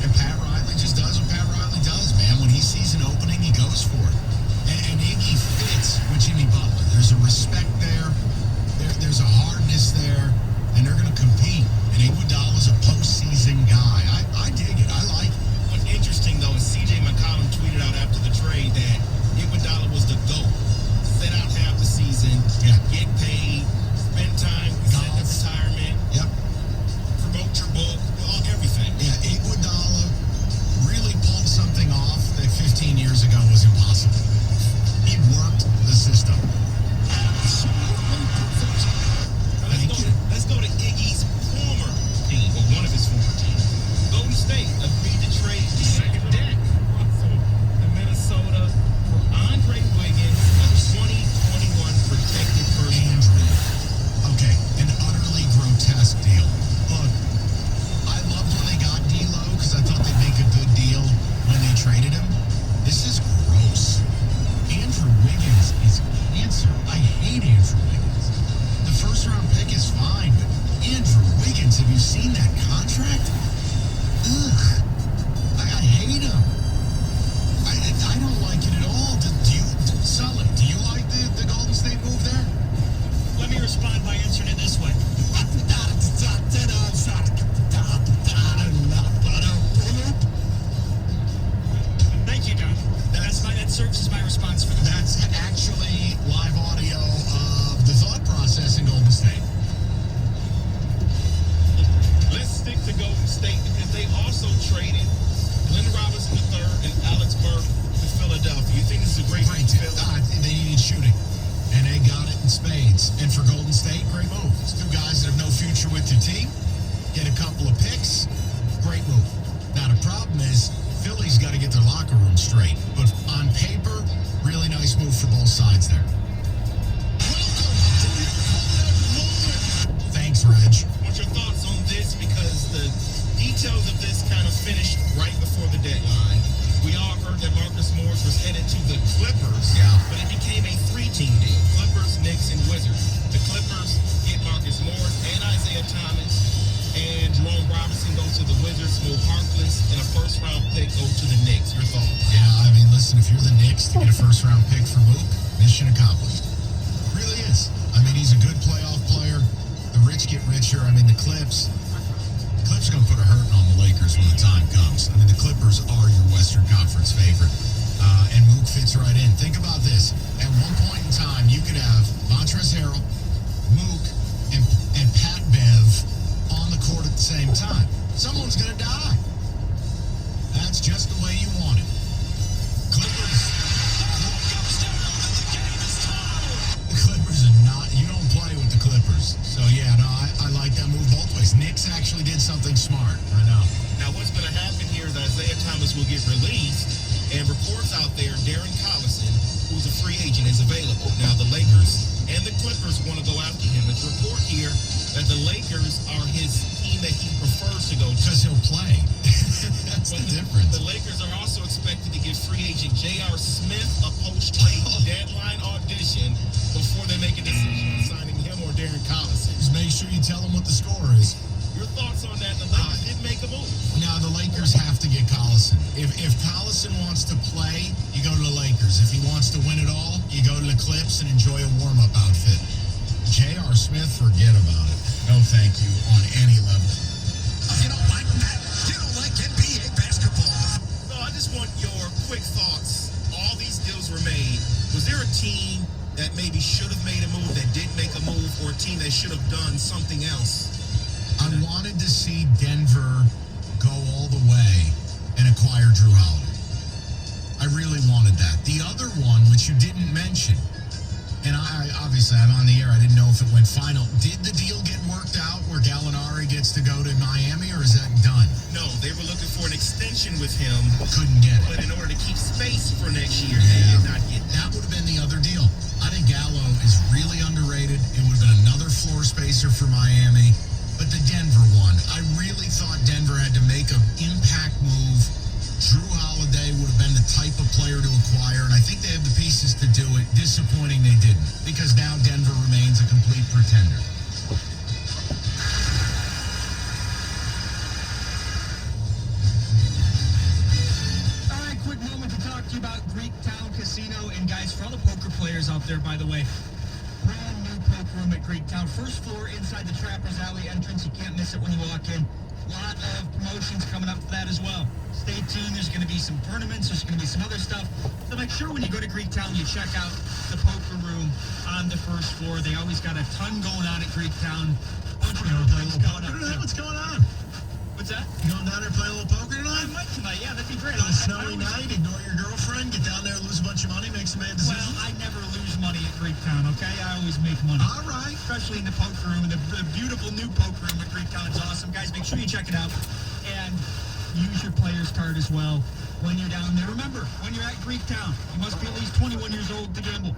And Pat Riley just does what Pat Riley does, man. When he sees an opening, he goes for it. And Iggy fits with Jimmy Butler. There's a respect there. There's a hardness there. And they're going to compete. And Iguodala's a postseason guy. I dig it. I like it. What's interesting, though, is C.J. McCollum tweeted out after the trade that Iguodala was the GOAT. Set out half the season, get paid, spend time, set the retirement, promote your book, everything. Yeah, Iguodala really pulled something off that 15 years ago was impossible. He worked the system. Let's go to Iggy's former team, or one of his former teams. Golden State agreed to trade the second deck to Minnesota for Andre Wiggins, a 2021 protected first round. Okay, an utterly grotesque deal. Look, I loved when they got D'Lo because I thought they'd make a good deal when they traded him. This is gross. Andrew Wiggins is cancer. I hate Andrew Wiggins. The first round pick is fine, but Andrew Wiggins, have you seen that contract? Ugh. I hate him. I don't like it at all. Sully, do you like the Golden State move there? Let me respond by answering it this way. Thank you, John. That serves as my response for the That's actually live audio of the thought process in Golden State. Let's stick to Golden State because they also traded Glenn Robinson III and Alex Burke to Philadelphia. You think this is a great deal? They needed shooting, and they got it in spades. And for Golden State, great move. It's two guys that have no future with your team. Get a couple of picks. Great move. Now, the problem is Philly's got to get their locker room straight. But on paper, really nice move for both sides there. Thanks, Reg. What's your thoughts on this? Because the details of this kind of finished right before the deadline. We all heard that Marcus Morris was headed to the Clippers, but it became a three-team deal. Clippers, Knicks, and Wizards. The Clippers get Marcus Morris and Isaiah Thomas, and Jerome Robinson goes to the Wizards. Mo Harkless and a first-round pick go to the Knicks. Your thoughts? Yeah, I mean, listen, if you're the Knicks to get a first-round pick for Mook, mission accomplished. Really is. I mean, he's a good playoff player. The rich get richer. I mean, the Clips are going to put a hurting on the Lakers when the time comes. I mean, the Clippers are your Western Conference favorite. And Mook fits right in. Think about this. At one point in time, you could have Montrezl Harrell, Mook, and Pat Bev on the court at the same time. Someone's going to die. That's just the way you want it. The Clippers are not, you don't play with the Clippers. So yeah, no, I like that move both ways. Knicks actually did something smart. I know. Now what's going to happen here is Isaiah Thomas will get released, and reports out there, Darren Collison, who's a free agent, is available. Now the Lakers and the Clippers want to go after him. It's a report here that the Lakers are his team that he prefers to go to. Because he'll play. That's the difference. The Lakers are also expected to give free agent J.R. Smith a post-trade deadline audition before they make a decision on signing him or Darren Collison. Just make sure you tell them what the score is. Your thoughts on that? The Lakers did make a move. Now, the Lakers have to get Collison. If Collison wants to play, you go to the Lakers. If he wants to win it all, you go to the Clips and enjoy a warm-up outfit. J.R. Smith, forget about it. No thank you on any level. You don't like that? You don't like NBA basketball? So I just want your quick thoughts. All these deals were made. Was there a team that maybe should have made a move that didn't make a move, or a team that should have done something else? I wanted to see Denver go all the way and acquire Drew Holiday. I really wanted that. The other one, which you didn't mention, and I'm on the air, I didn't know if it went final. Did the deal get worked out where Gallinari gets to go to Miami, or is that done? No, they were looking for an extension with him. Couldn't get it. But in order to keep space for next year, they did not get it. That would have been the other deal. I think Gallo is really underrated. It would have been another floor spacer for Miami, but the Denver one. I really thought Denver had to make an impact move. Drew Holiday would have been the type of player to acquire, and I think they have the pieces to do it. Disappointing they didn't, because now Denver remains a complete pretender. All right, quick moment to talk to you about Greektown Casino. And guys, for all the poker players out there, by the way, brand new poker room at Greektown. First floor inside the Trappers Alley entrance. You can't miss it when you walk in. A lot of promotions coming up for that as well. Stay tuned. There's going to be some tournaments. There's going to be some other stuff. So make sure when you go to Greektown, you check out the poker room on the first floor. They always got a ton going on at Greektown. You want to play a little poker tonight? What's going on? What's that? You going down there and play a little poker tonight? I might tonight. Yeah, that'd be great. On a snowy night, ignore your girlfriend, get down there, lose a bunch of money, make some bad decisions. Well, I never lose money at Greektown, okay? I always make money. All right. Especially in the poker room, the beautiful new poker room at Greektown. It's awesome. Guys, make sure you check it out. And use your player's card as well when you're down there. Remember, when you're at Greektown, you must be at least 21 years old to gamble.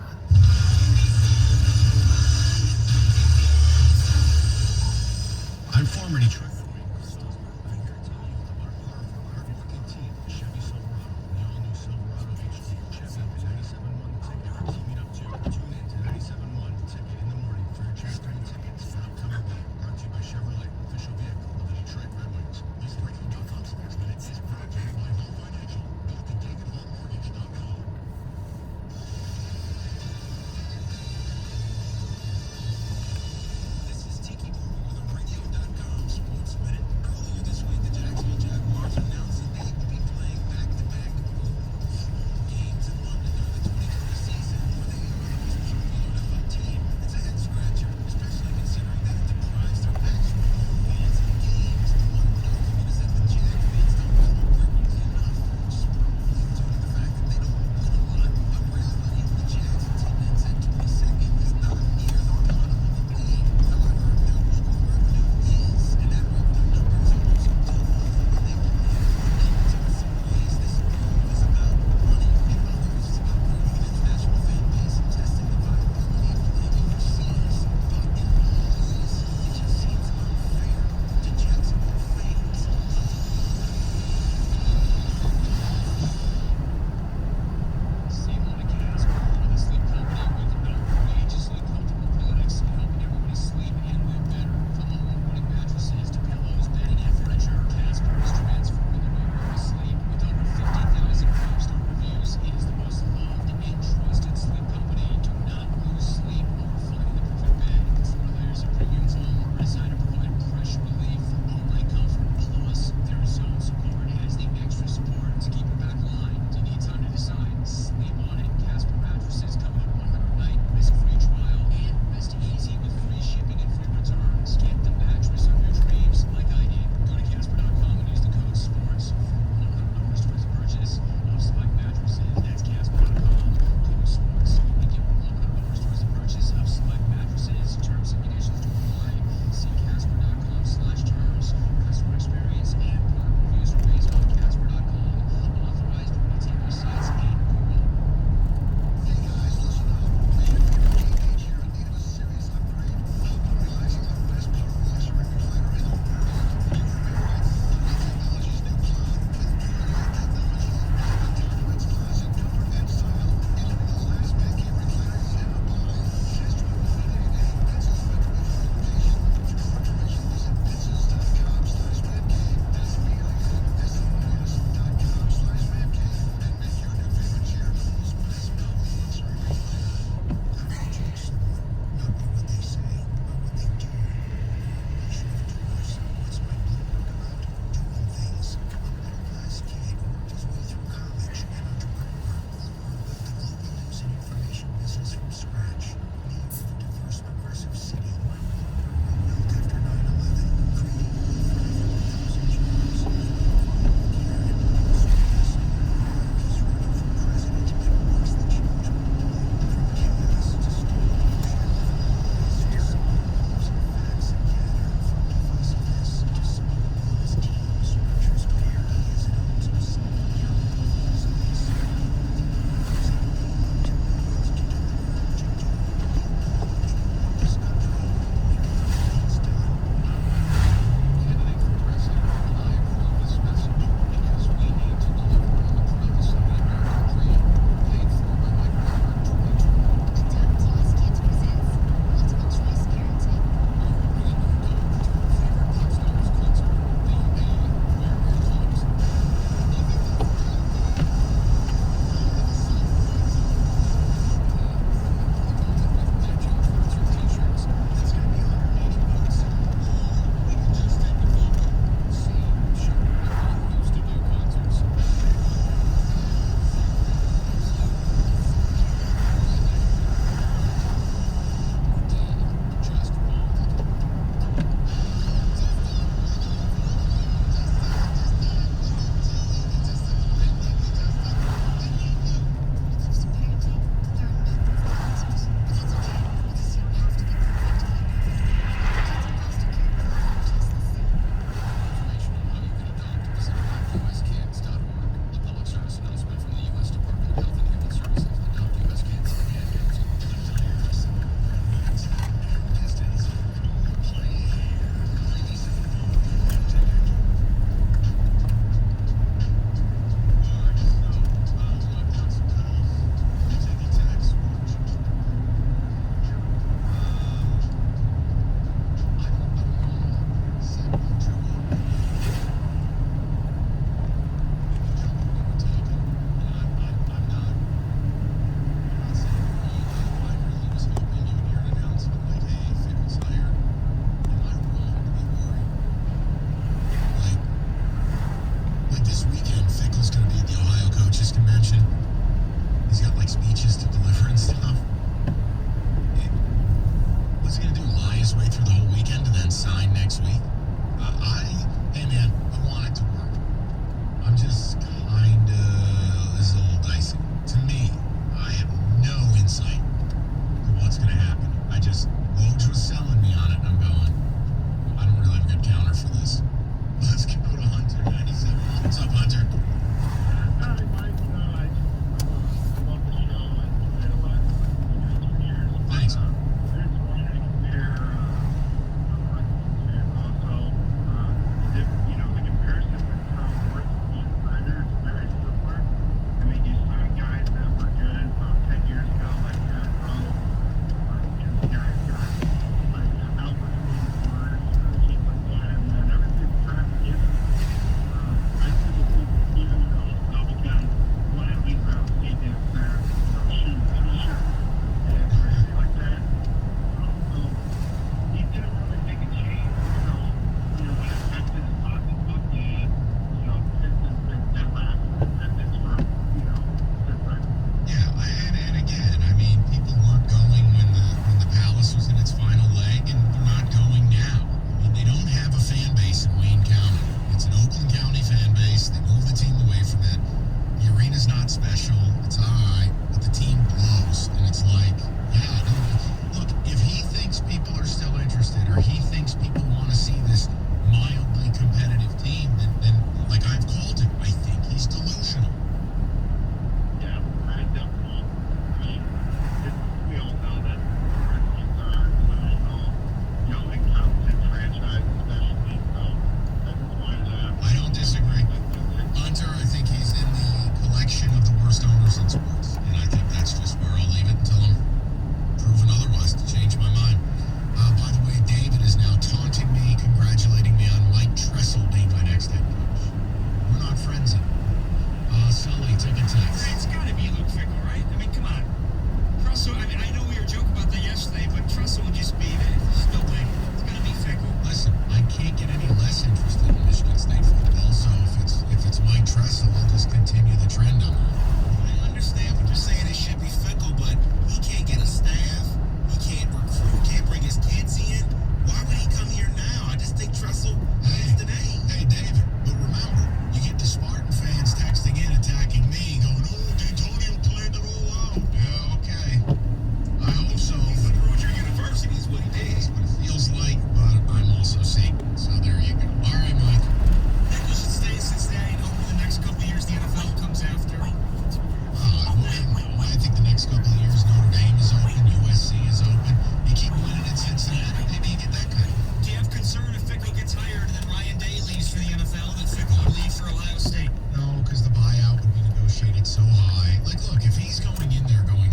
I'm former Detroit.